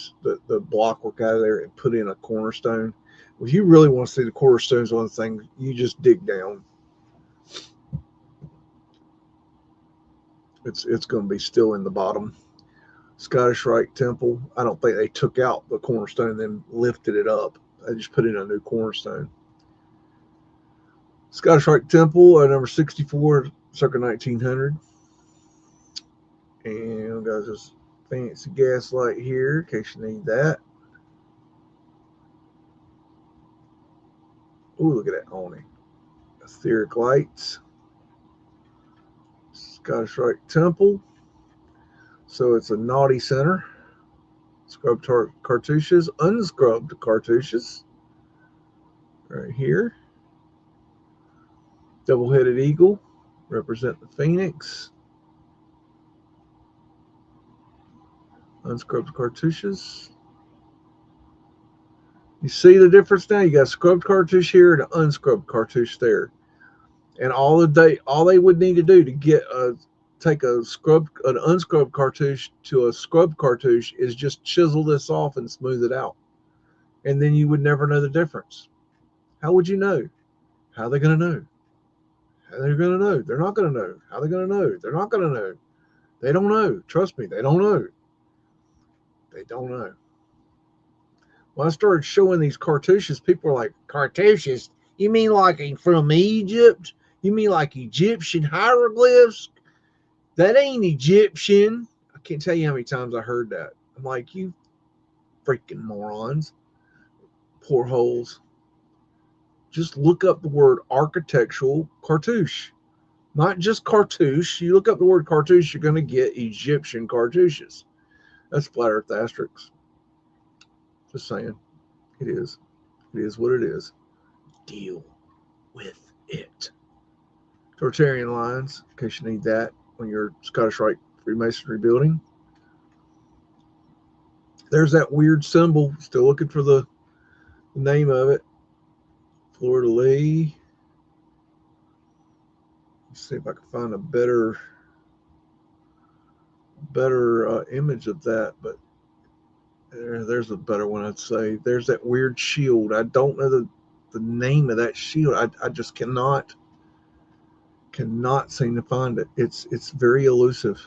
blockwork out of there and put in a cornerstone. If you really want to see the cornerstones on the thing, you just dig down. It's going to be still in the bottom. Scottish Rite Temple. I don't think they took out the cornerstone and then lifted it up. They just put in a new cornerstone. Scottish Rite Temple, number 64, circa 1900. And we got this fancy gas light here in case you need that. Ooh, look at that awning. Etheric lights. Scottish Rite Temple. So it's a naughty center. Scrubbed cartouches, unscrubbed cartouches. Right here. Double-headed eagle. Represent the phoenix. Unscrubbed cartouches. You see the difference now? You got a scrubbed cartouche here and an unscrubbed cartouche there. And all they would need to do to get take an unscrubbed cartouche to a scrubbed cartouche is just chisel this off and smooth it out. And then you would never know the difference. How would you know? How are they going to know? How are they going to know? They're not going to know. How are they going to know? They're not going to know. They don't know. Trust me, they don't know. They don't know. When I started showing these cartouches, people were like, cartouches? You mean like from Egypt? You mean like Egyptian hieroglyphs? That ain't Egyptian. I can't tell you how many times I heard that. I'm like, you freaking morons. Poor holes. Just look up the word architectural cartouche. Not just cartouche. You look up the word cartouche, you're going to get Egyptian cartouches. That's flat earth asterisks. Just saying. It is. It is what it is. Deal with it. Tartarian lines, in case you need that on your Scottish Rite Freemasonry building. There's that weird symbol. Still looking for the name of it. Florida Lee. Let's see if I can find a better image of that, but there's a better one, I'd say. There's that weird shield. I don't know the name of that shield. I just cannot seem to find it. It's very elusive.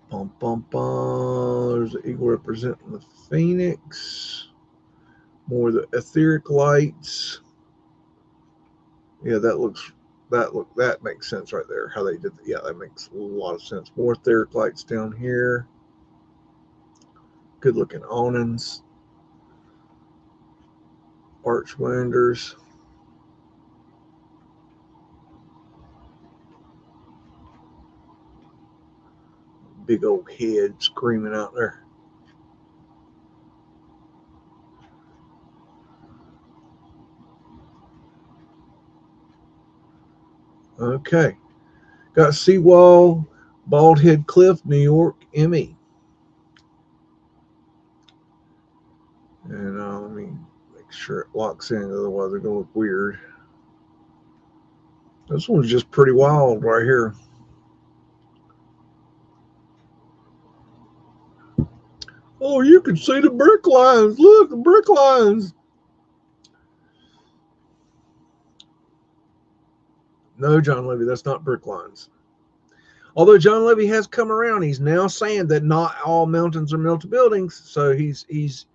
Bum, bum, bum. There's the eagle representing the phoenix. More of the etheric lights. Yeah, that makes sense right there. How they did that. Yeah, that makes a lot of sense. More etheric lights down here. Good looking awnings. Arch windows. Big old head screaming out there. Okay. Got Seawall, Bald Head Cliff, New York, ME. And let me make sure it locks in, otherwise they're going to look weird. This one's just pretty wild right here. Oh, you can see the brick lines. Look, the brick lines. No, John Levy, that's not brick lines. Although John Levy has come around, he's now saying that not all mountains are melted buildings. So he's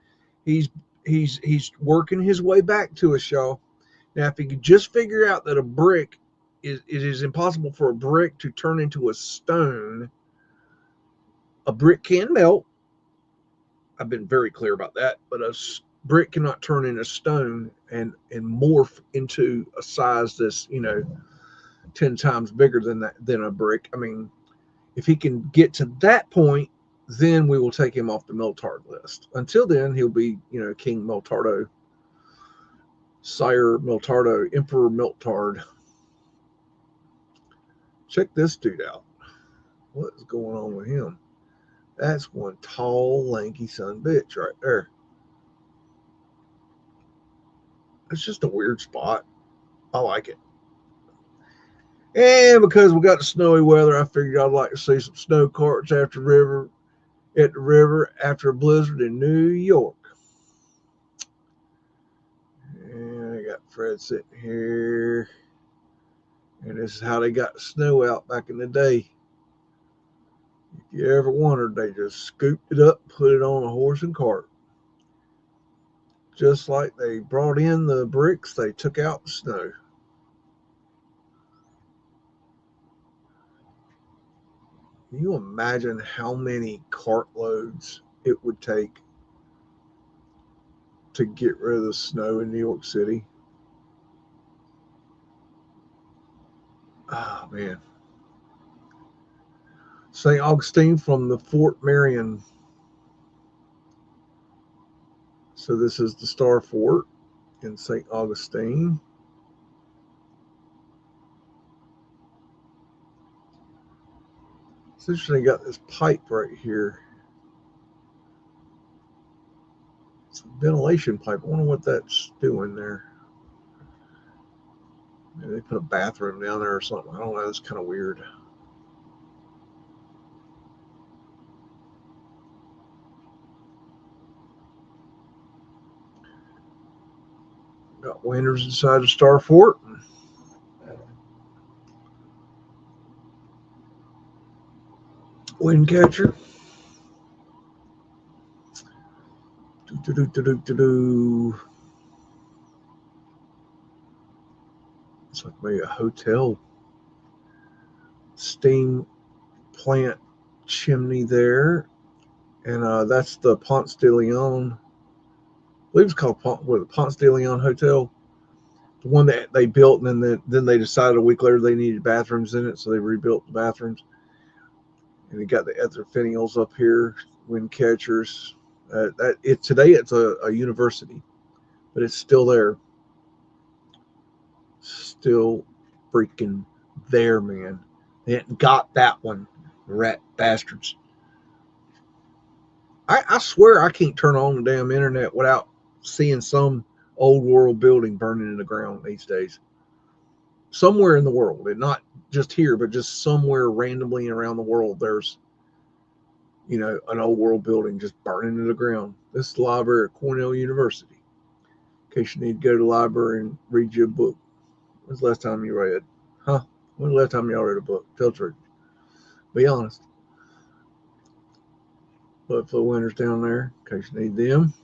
working his way back to us, y'all. Now, if he could just figure out that it is impossible for a brick to turn into a stone. A brick can melt. I've been very clear about that, but a brick cannot turn into stone and morph into a size that's 10 times bigger than a brick. I mean, if he can get to that point, then we will take him off the Meltard list. Until then, he'll be King Meltardo, Sire Meltardo, Emperor Meltard. Check this dude out. What is going on with him? That's one tall, lanky son bitch right there. It's just a weird spot. I like it. And because we got the snowy weather, I figured I'd like to see some snow carts at the river after a blizzard in New York. And I got Fred sitting here. And this is how they got the snow out back in the day. If you ever wondered, they just scooped it up, put it on a horse and cart. Just like they brought in the bricks, they took out the snow. Can you imagine how many cartloads it would take to get rid of the snow in New York City? Oh, man. St. Augustine from the Fort Marion. So this is the Star Fort in St. Augustine. It's interesting, they got this pipe right here. It's a ventilation pipe. I wonder what that's doing there. Maybe they put a bathroom down there or something. I don't know. It's kind of weird. Got windows inside the Star Fort. Wind catcher. It's like maybe a hotel. Steam plant chimney there. And that's the Ponce de Leon. I believe it's called the Ponce de Leon Hotel. The one that they built, and then they decided a week later they needed bathrooms in it, so they rebuilt the bathrooms. And you got the ether finials up here, wind catchers. Today it's a university, but it's still there. Still freaking there, man. They hadn't got that one, rat bastards. I swear I can't turn on the damn internet without seeing some old world building burning in the ground these days. Somewhere in the world, and not just here, but just somewhere randomly around the world, there's, an old world building just burning to the ground. This is the library at Cornell University. In case you need to go to the library and read you a book. When's the last time you read? Huh? When's the last time y'all read a book? Tell the truth. Be honest. Buffalo Winters down there, in case you need them.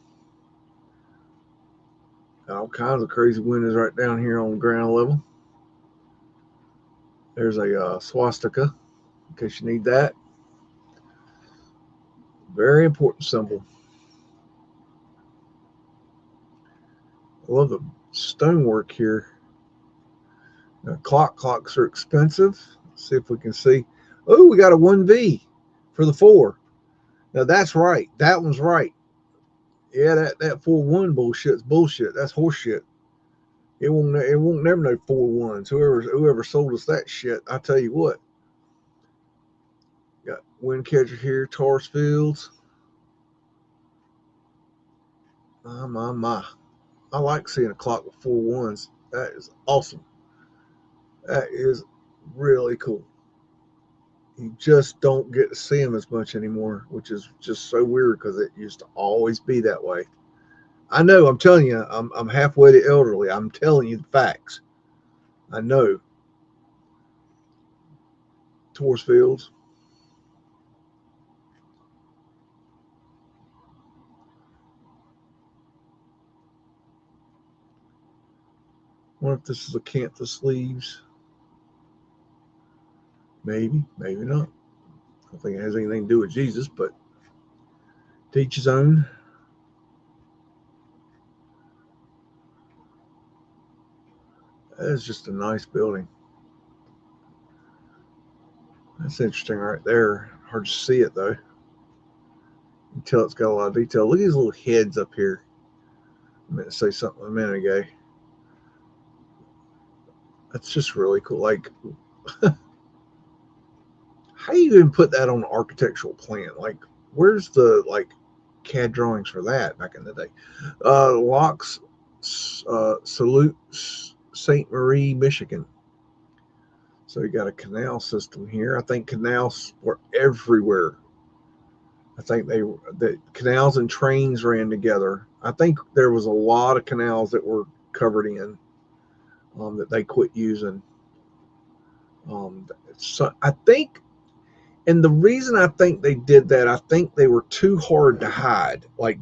All kinds of crazy windows right down here on the ground level. There's a swastika, in case you need that. Very important symbol. I love the stonework here. Now, clocks are expensive. Let's see if we can see. Oh, we got a 1V for the 4. Now that's right. That one's right. Yeah, that 4-1 bullshit's bullshit. That's horse shit. It won't never know 4-1s. Whoever sold us that shit, I tell you what. Got wind catcher here, Tarsfields. My. I like seeing a clock with 4-1s. That is awesome. That is really cool. You just don't get to see them as much anymore, which is just so weird because it used to always be that way. I know, I'm telling you, I'm halfway to elderly. I'm telling you the facts. I know. Torsfields. I wonder if this is a Canthus Leaves. Maybe, maybe not. I don't think it has anything to do with Jesus, but to each his own. That is just a nice building. That's interesting right there. Hard to see it though. You can tell it's got a lot of detail. Look at these little heads up here. I meant to say something a minute ago. That's just really cool. Like, how do you even put that on an architectural plan? Like, where's the like CAD drawings for that back in the day? Locks, Salute, St. Marie, Michigan. So you got a canal system here. I think canals were everywhere. I think the canals and trains ran together. I think there was a lot of canals that were covered in that they quit using. So I think, and the reason I think they did that, I think they were too hard to hide. Like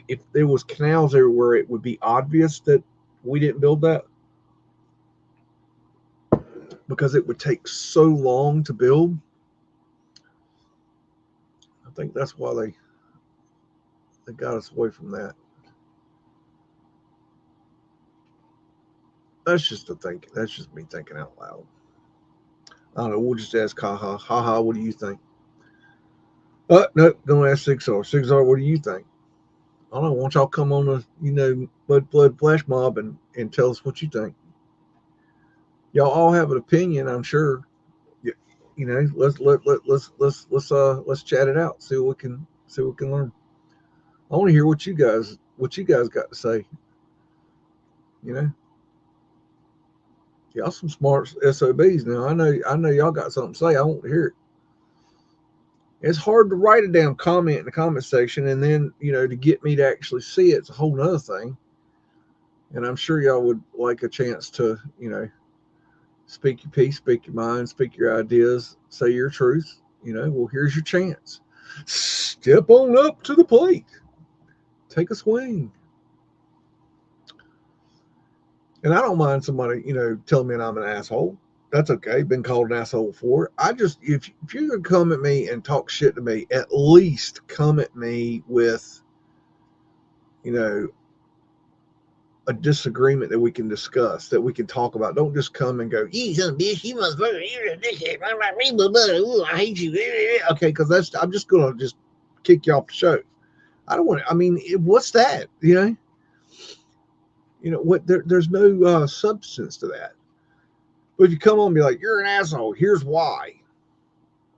if there was canals everywhere, it would be obvious that we didn't build that because it would take so long to build. I think that's why they got us away from that. That's just that's just me thinking out loud. I don't know. We'll just ask Haha. Haha, what do you think? No, don't ask 6R. 6R, what do you think? I don't know. Why don't y'all come on the, Mudflood Flash Mob and tell us what you think? Y'all all have an opinion, I'm sure. Let's chat it out. See what we can learn. I want to hear what you guys got to say. Y'all some smart SOBs now. I know y'all got something to say. I want to hear it. It's hard to write a damn comment in the comment section and then, to get me to actually see it, it's a whole nother thing. And I'm sure y'all would like a chance to, speak your piece, speak your mind, speak your ideas, say your truth. Well, here's your chance. Step on up to the plate. Take a swing. And I don't mind somebody, telling me I'm an asshole. That's okay. Been called an asshole before. If you're going to come at me and talk shit to me, at least come at me with, a disagreement that we can discuss, that we can talk about. Don't just come and go, you son of a bitch, you motherfucker, you're a dickhead, I hate you. Okay, because I'm just going to just kick you off the show. I don't want to, what's that? There's no substance to that. But if you come on and be like, you're an asshole, here's why.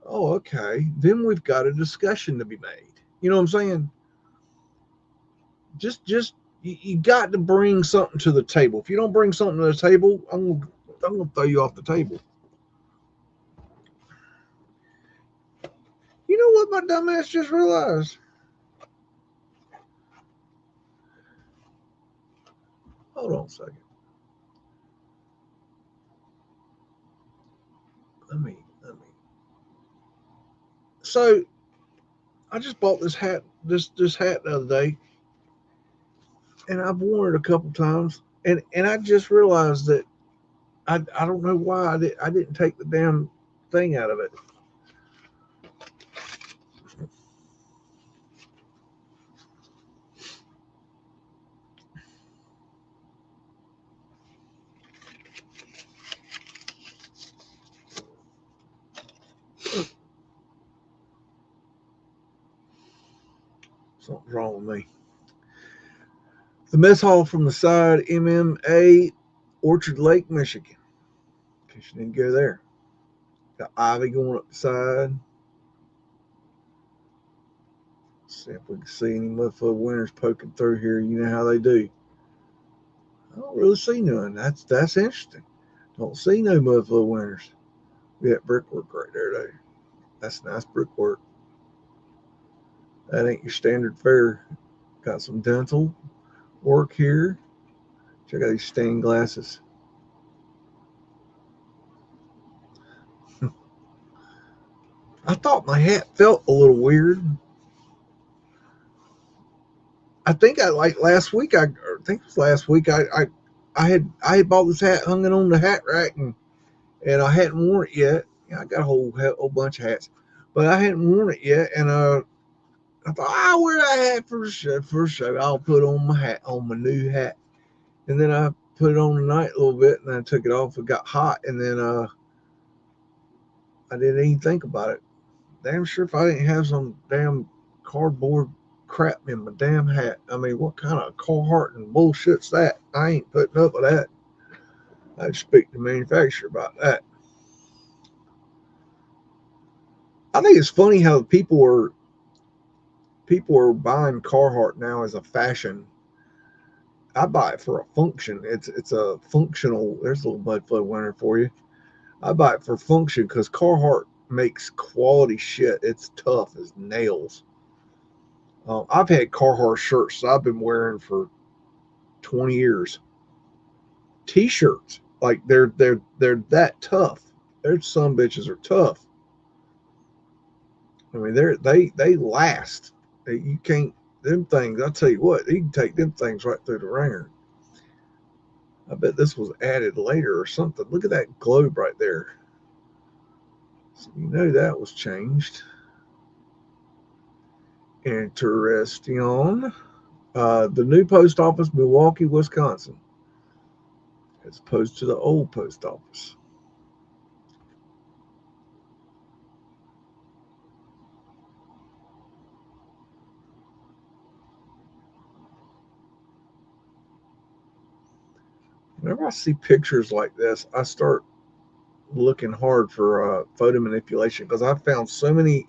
Oh, okay. Then we've got a discussion to be made. You know what I'm saying? Just you got to bring something to the table. If you don't bring something to the table, I'm gonna throw you off the table. You know what my dumbass just realized? Hold on a second. Let me. So I just bought this hat, this hat the other day, and I've worn it a couple times, and I just realized that I don't know why I didn't take the damn thing out of it. Something's wrong with me. The mess hall from the side, MMA, Orchard Lake, Michigan. In case you didn't go there. Got ivy going up the side. See if we can see any Mudflood winners poking through here. You know how they do. I don't really see none. That's interesting. Don't see no Mudflood winners. We got brickwork right there, though. That's nice brickwork. That ain't your standard fare. Got some dental work here. Check out these stained glasses. I thought my hat felt a little weird. I think last week. I had bought this hat, hung it on the hat rack, and I hadn't worn it yet. I got a whole bunch of hats, but I hadn't worn it yet, and I thought I'll wear that hat for the show. I'll put on my hat, on my new hat, and then I put it on tonight a little bit, and then I took it off. It got hot, and then I didn't even think about it. Damn sure if I didn't have some damn cardboard crap in my damn hat. What kind of Carhartt and bullshit's that? I ain't putting up with that. I'd speak to the manufacturer about that. I think it's funny how people are people are buying Carhartt now as a fashion. I buy it for a function. It's a functional. There's a little Mudflood winner for you. I buy it for function because Carhartt makes quality shit. It's tough as nails. I've had Carhartt shirts that I've been wearing for 20 years. T-shirts, like they're that tough. Their some bitches are tough. I mean, they last. You can't them things. I tell you what, you can take them things right through the ringer. I bet this was added later or something. Look at that globe right there. So you know that was changed. Interesting. The new post office, Milwaukee, Wisconsin, as opposed to the old post office. Whenever I see pictures like this, I start looking hard for photo manipulation because I've found so many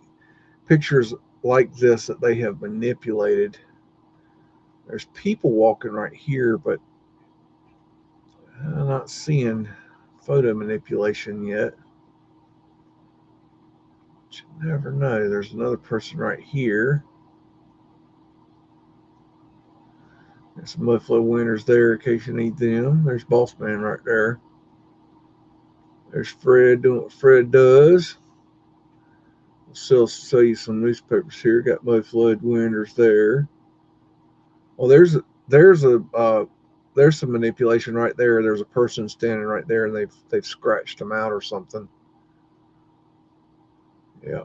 pictures like this that they have manipulated. There's people walking right here, but I'm not seeing photo manipulation yet. But you never know. There's another person right here. There's some Mudflood winners there in case you need them. There's Boss Man right there. There's Fred doing what Fred does. We'll sell you some newspapers here. Got Mudflood winners there. Well, there's some manipulation right there. There's a person standing right there, and they've scratched them out or something. Yeah,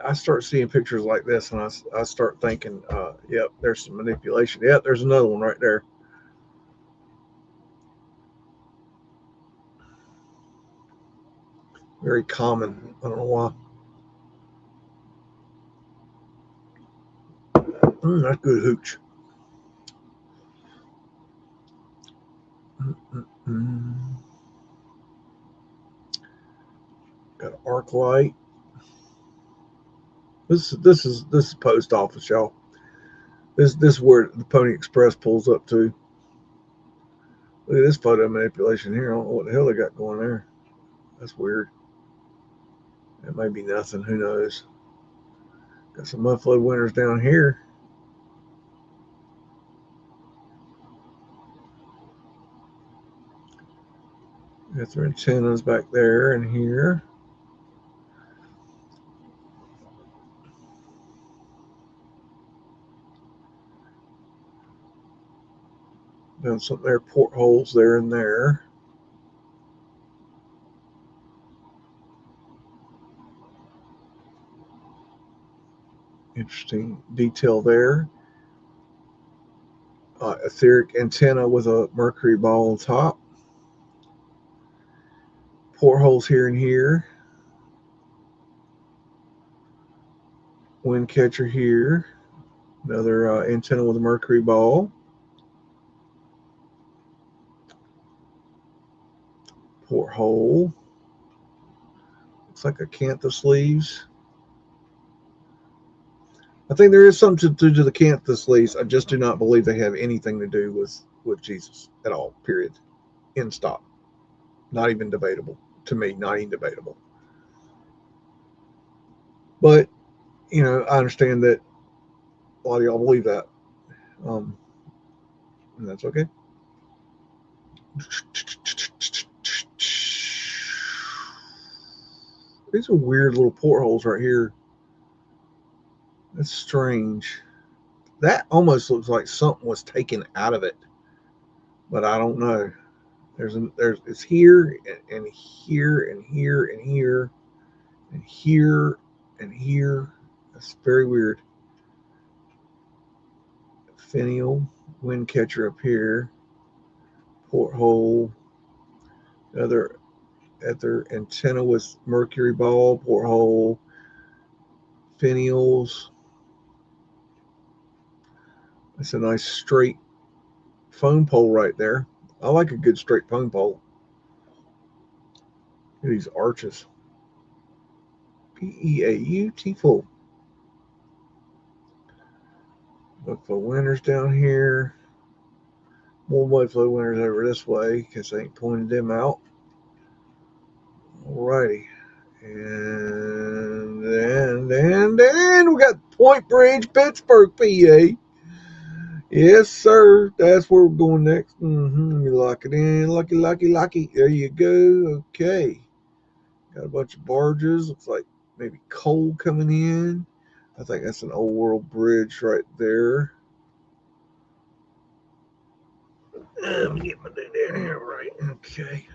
I start seeing pictures like this, and I start thinking, yep, there's some manipulation. Yep, there's another one right there. Very common. I don't know why. That's good hooch. Got an arc light. This is post office, y'all. This is where the Pony Express pulls up to. Look at this photo manipulation here. I don't know what the hell they got going there. That's weird. It may be nothing. Who knows? Got some Mudflood winners down here. Got their antennas back there and here. Done some there portholes there and there. Interesting detail there. Etheric antenna with a mercury ball on top. Portholes here and here. Wind catcher here. Another antenna with a mercury ball. Porthole. Looks like acanthus leaves. I think there is something to do to the acanthus leaves. I just do not believe they have anything to do with Jesus at all, period. End stop. Not even debatable. To me, not even debatable. But, you know, I understand that a lot of y'all believe that. And that's okay. These are weird little portholes right here. That's strange. That almost looks like something was taken out of it, but I don't know. It's here and here and here and here and here and here. That's very weird. Finial wind catcher up here. Porthole. Other antenna with mercury ball. Porthole. Finials. That's a nice straight phone pole right there. I like a good straight phone pole. Look at these arches. Beautiful. Mudflood winners down here. More Mudflood winners over this way because I ain't pointed them out. Alrighty. And we got Point Bridge, Pittsburgh, PA. Yes, sir. That's where we're going next. You lock it in. Lucky. There you go. Okay. Got a bunch of barges. Looks like maybe coal coming in. I think that's an old world bridge right there. Let me get my thing down here. Right. Okay.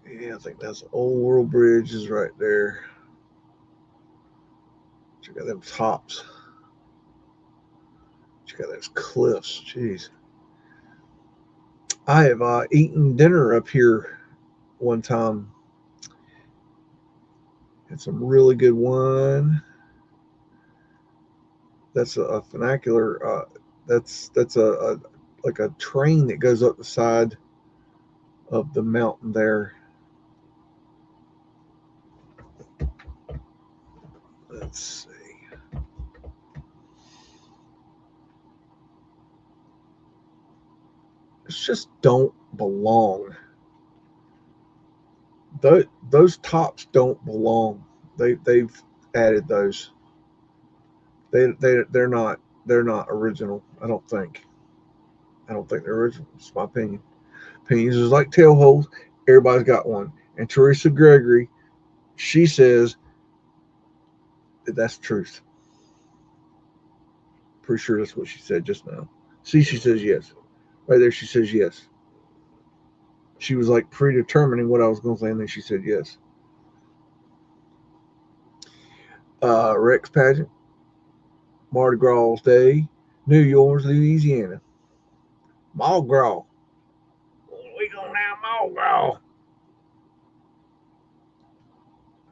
Yeah, I think that's an old world bridge is right there. Check out them tops. Check out those cliffs. Jeez. I have eaten dinner up here one time. Had some really good wine. That's a vernacular. That's a like a train that goes up the side of the mountain there. Let's see. It just don't belong. Those tops don't belong. They've added those. They're not original. I don't think they're original. It's my opinion. Opinions is like tail holes. Everybody's got one. And Teresa Gregory, she says that that's the truth. Pretty sure that's what she said just now. See, she says yes. Right there, she says yes. She was like predetermining what I was going to say, and then she said yes. Rex pageant, Mardi Gras Day, New Orleans, Louisiana. Mardi Gras. We going down Mardi Gras.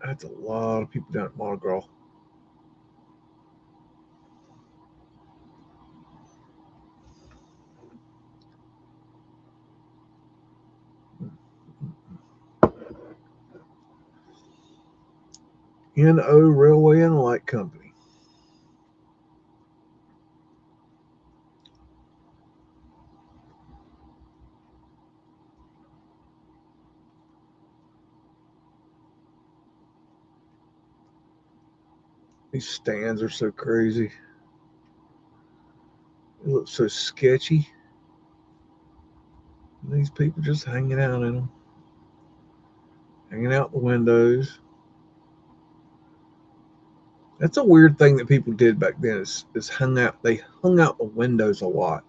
That's a lot of people down at Mardi Gras. N.O. Railway and Light Company. These stands are so crazy. It looks so sketchy. And these people just hanging out in them. Hanging out the windows. That's a weird thing that people did back then is hung out. They hung out the windows a lot.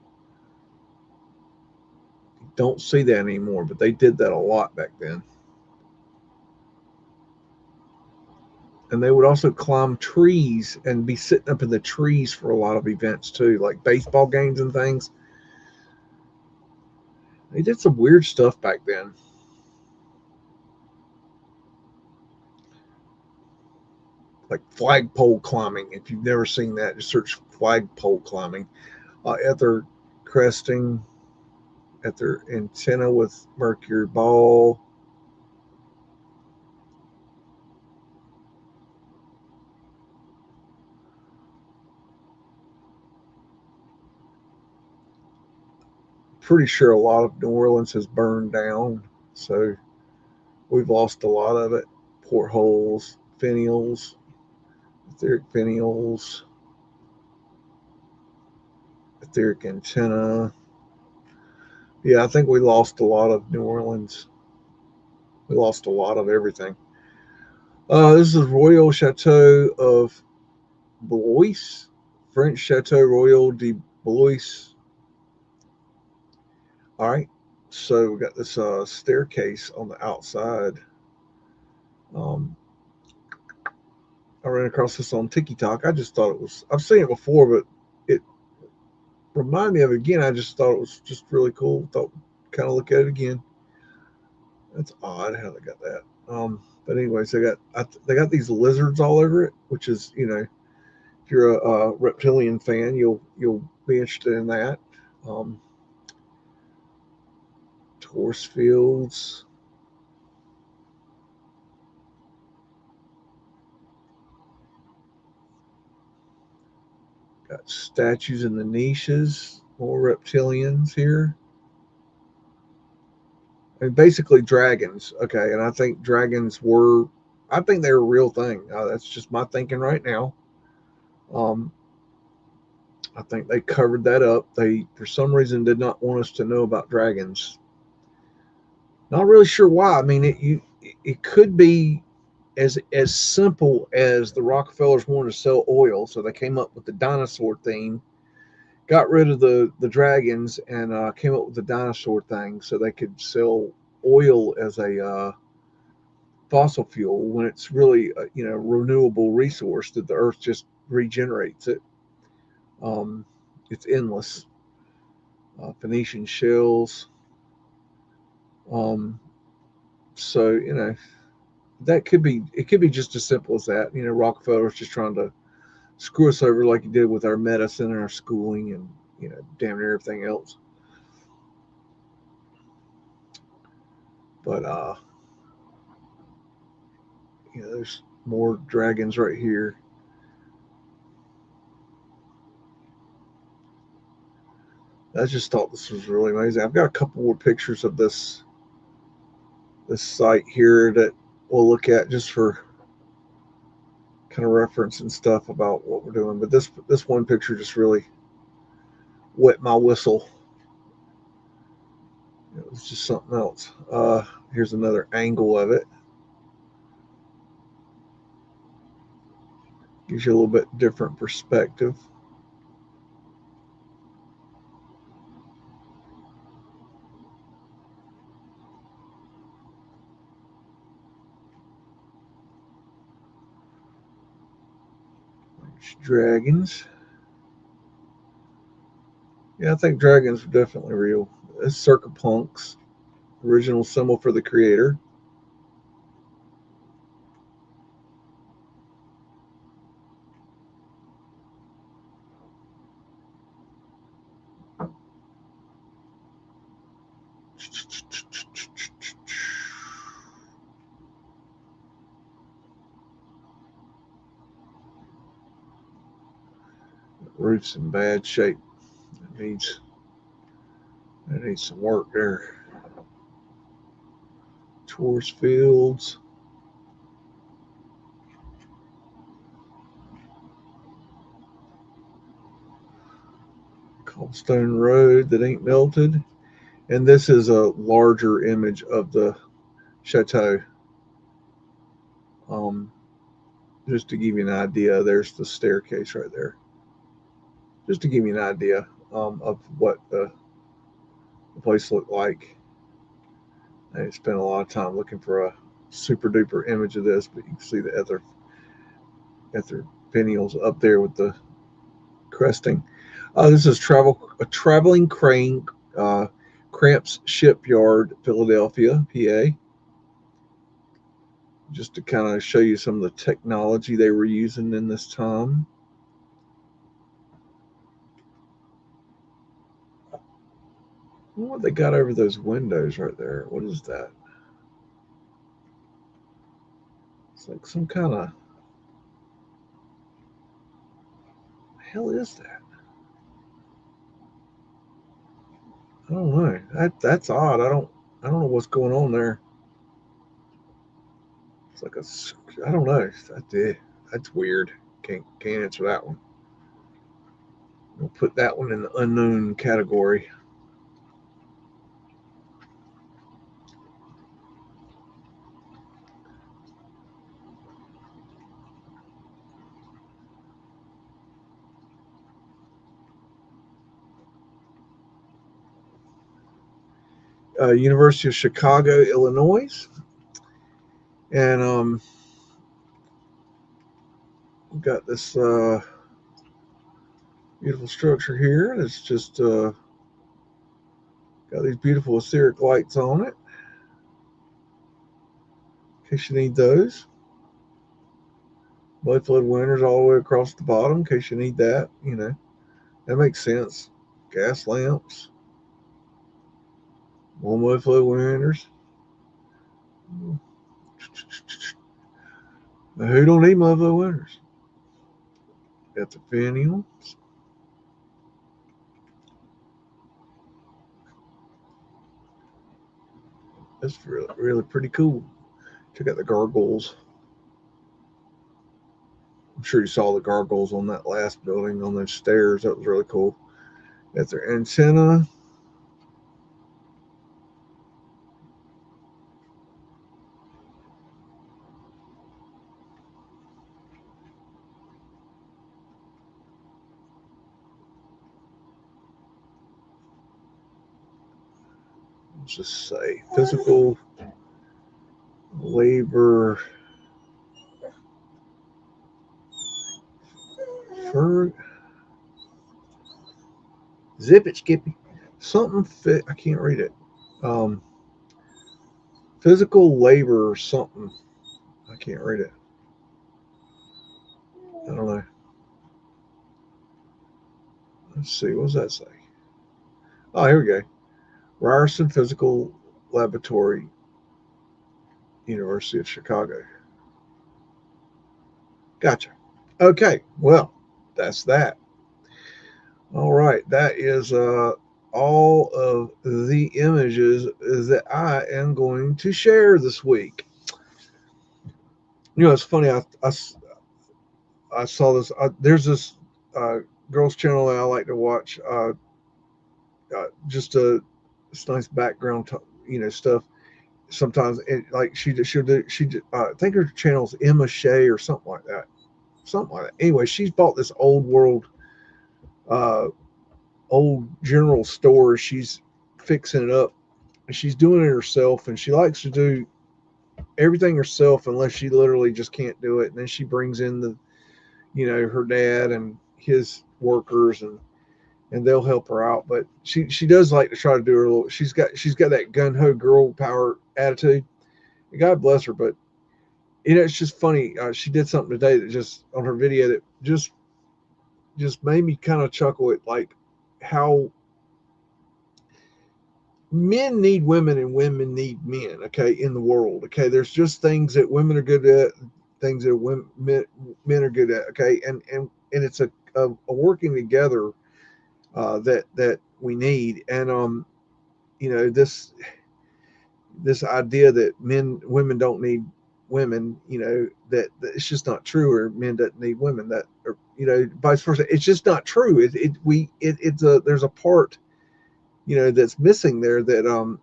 You don't see that anymore, but they did that a lot back then. And they would also climb trees and be sitting up in the trees for a lot of events too, like baseball games and things. They did some weird stuff back then. Like flagpole climbing. If you've never seen that, just search flagpole climbing. At their cresting, at their antenna with mercury ball. Pretty sure a lot of New Orleans has burned down, so we've lost a lot of it. Portholes, finials, etheric finials, etheric antenna. Yeah, I think we lost a lot of New Orleans. We lost a lot of everything. This is Royal Chateau of Blois, French Chateau Royal de Blois. All right, so we got this staircase on the outside. I ran across this on TikTok. I just thought it was, I've seen it before, but it reminded me of it again. I just thought it was just really cool. Thought, kind of look at it again. That's odd how they got that. But anyways, they got these lizards all over it, which is, you know, if you're a reptilian fan, you'll be interested in that. Torus fields. Got statues in the niches, more reptilians here. And basically dragons. Okay, and I think dragons were, I think they're a real thing. That's just my thinking right now. Um, I think they covered that up. They, for some reason, did not want us to know about dragons. Not really sure why. I mean, it could be as simple as the Rockefellers wanted to sell oil, so they came up with the dinosaur theme, got rid of the dragons, and came up with the dinosaur thing, so they could sell oil as a fossil fuel when it's really a, renewable resource that the Earth just regenerates it. Um, it's endless. Phoenician shells. Um, so that could be, it could be just as simple as that. Rockefeller's just trying to screw us over like he did with our medicine and our schooling and damn near everything else. But there's more dragons right here. I just thought this was really amazing. I've got a couple more pictures of this site here that we'll look at just for kind of reference and stuff about what we're doing. But this one picture just really wet my whistle. It was just something else. Here's another angle of it. Gives you a little bit different perspective. Dragons. Yeah, I think dragons are definitely real. It's circupunks, original symbol for the creator. Roof's in bad shape. It needs some work there. Tours fields. Cobblestone road that ain't melted. And this is a larger image of the chateau. Just to give you an idea, there's the staircase right there. Just to give you an idea of what the place looked like. I spent a lot of time looking for a super duper image of this, but you can see the other pinnacles up there with the cresting. This is a traveling crane, Cramps Shipyard, Philadelphia, PA. Just to kind of show you some of the technology they were using in this time. What they got over those windows right there? What is that? It's like some kind of, hell is that? I don't know. That's odd. I don't know what's going on there. It's like I don't know. That's weird. Can't answer that one. We'll put that one in the unknown category. University of Chicago, Illinois, and we've got this beautiful structure here. It's just got these beautiful etheric lights on it. In case you need those. Mudflood winters all the way across the bottom, in case you need that. That makes sense. Gas lamps. More Mudflood winters. Who don't need Mudflood winters? Got the finials. That's really pretty cool. Check out the gargoyles. I'm sure you saw the gargoyles on that last building on those stairs. That was really cool. That's their antenna. Let's just say physical labor for zip it, Skippy. Something fit. I can't read it. Um, Physical labor or something. I can't read it. I don't know. Let's see. What does that say? Oh, here we go. Ryerson Physical Laboratory, University of Chicago. Gotcha. Okay. Well, that's that. All right. That is all of the images that I am going to share this week. It's funny. I saw this. There's this girls channel that I like to watch. Just it's nice background, stuff. Sometimes like she'll do. I think her channel's Emma Shea or something like that. Something like that. Anyway, she's bought this old world, old general store. She's fixing it up. And she's doing it herself, and she likes to do everything herself unless she literally just can't do it. And then she brings in her dad and his workers, and they'll help her out. But she does like to try to do her little. She's got that gun ho girl power attitude. God bless her, but it's just funny. She did something today that just on her video that just made me kind of chuckle at like how men need women and women need men. Okay, in the world. Okay, there's just things that women are good at, things that men are good at. Okay, and it's a working together that we need. And this idea that women don't need women, that it's just not true, or men don't need women, that, or vice versa. It's just not true. There's a part that's missing there, that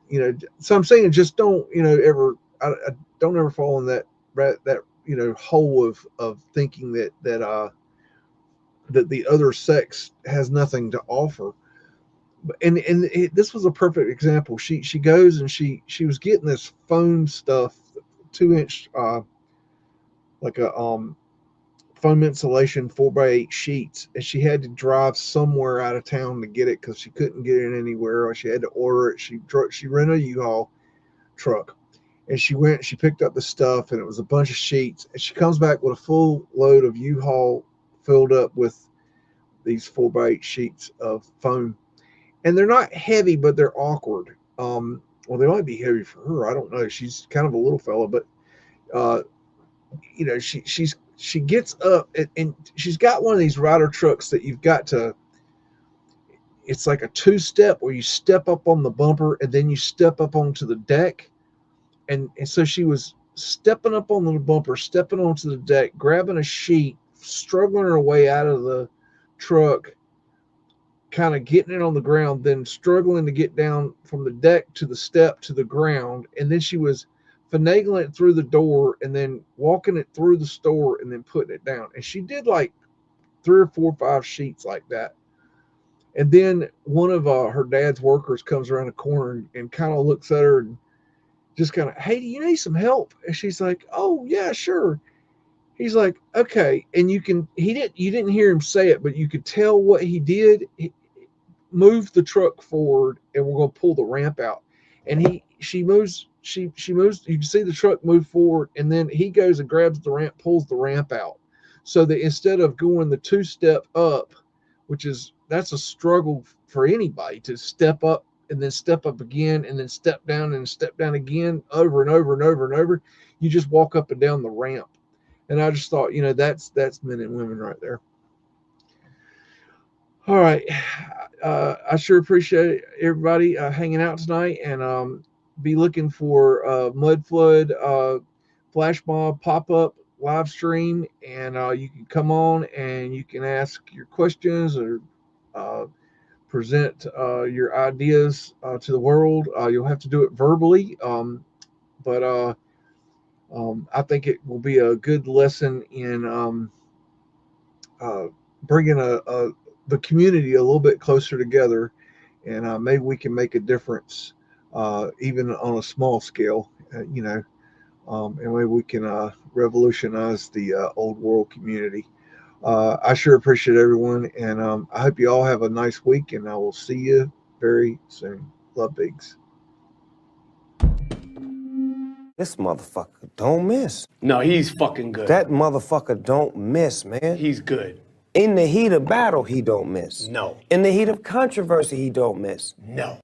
so I'm saying, just don't ever, I don't ever fall in that hole of thinking that the other sex has nothing to offer. This was a perfect example. She goes and she was getting this foam stuff, 2-inch like a foam insulation 4x8 sheets, and she had to drive somewhere out of town to get it because she couldn't get it anywhere, or she had to order it. She rented a U-Haul truck, and she picked up the stuff, and it was a bunch of sheets, and she comes back with a full load of U-Haul filled up with these 4x8 sheets of foam. And they're not heavy, but they're awkward. Well, they might be heavy for her. I don't know. She's kind of a little fella, but she gets up, and she's got one of these rider trucks that you've got to. It's like a 2-step where you step up on the bumper and then you step up onto the deck, and so she was stepping up on the bumper, stepping onto the deck, grabbing a sheet, struggling her way out of the truck, kind of getting it on the ground, then struggling to get down from the deck to the step to the ground, and then she was finagling it through the door, and then walking it through the store, and then putting it down. And she did like 3 or 4 or 5 sheets like that. And then one of her dad's workers comes around the corner and kind of looks at her and just kind of, hey, do you need some help? And she's like, oh yeah, sure. He's like, okay. And you didn't hear him say it, but you could tell what he did. He moved the truck forward, and we're going to pull the ramp out. And she moves, you can see the truck move forward, and then he goes and grabs the ramp, pulls the ramp out. So that instead of going the 2-step up, that's a struggle for anybody to step up and then step up again and then step down and step down again over and over and over and over. You just walk up and down the ramp. And I just thought, that's men and women right there. All right. I sure appreciate everybody hanging out tonight. And be looking for Mudflood Flash Mob pop-up live stream, and you can come on and you can ask your questions or present your ideas to the world. You'll have to do it verbally, but I think it will be a good lesson in bringing the community a little bit closer together, and maybe we can make a difference, even on a small scale, and maybe we can revolutionize the old world community. I sure appreciate everyone, and I hope you all have a nice week, and I will see you very soon. Love, Biggs. This motherfucker don't miss. No, he's fucking good. That motherfucker don't miss, man. He's good. In the heat of battle, he don't miss. No. In the heat of controversy, he don't miss. No.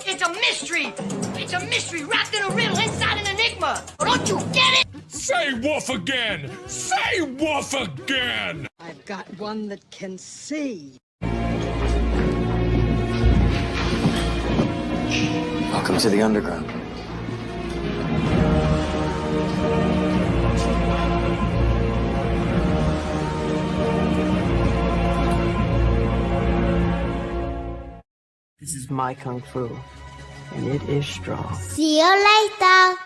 It's a mystery. It's a mystery wrapped in a riddle inside an enigma. Don't you get it? Say woof again! Say woof again! I've got one that can see. Welcome to the underground. This is my kung fu, and it is strong. See you later.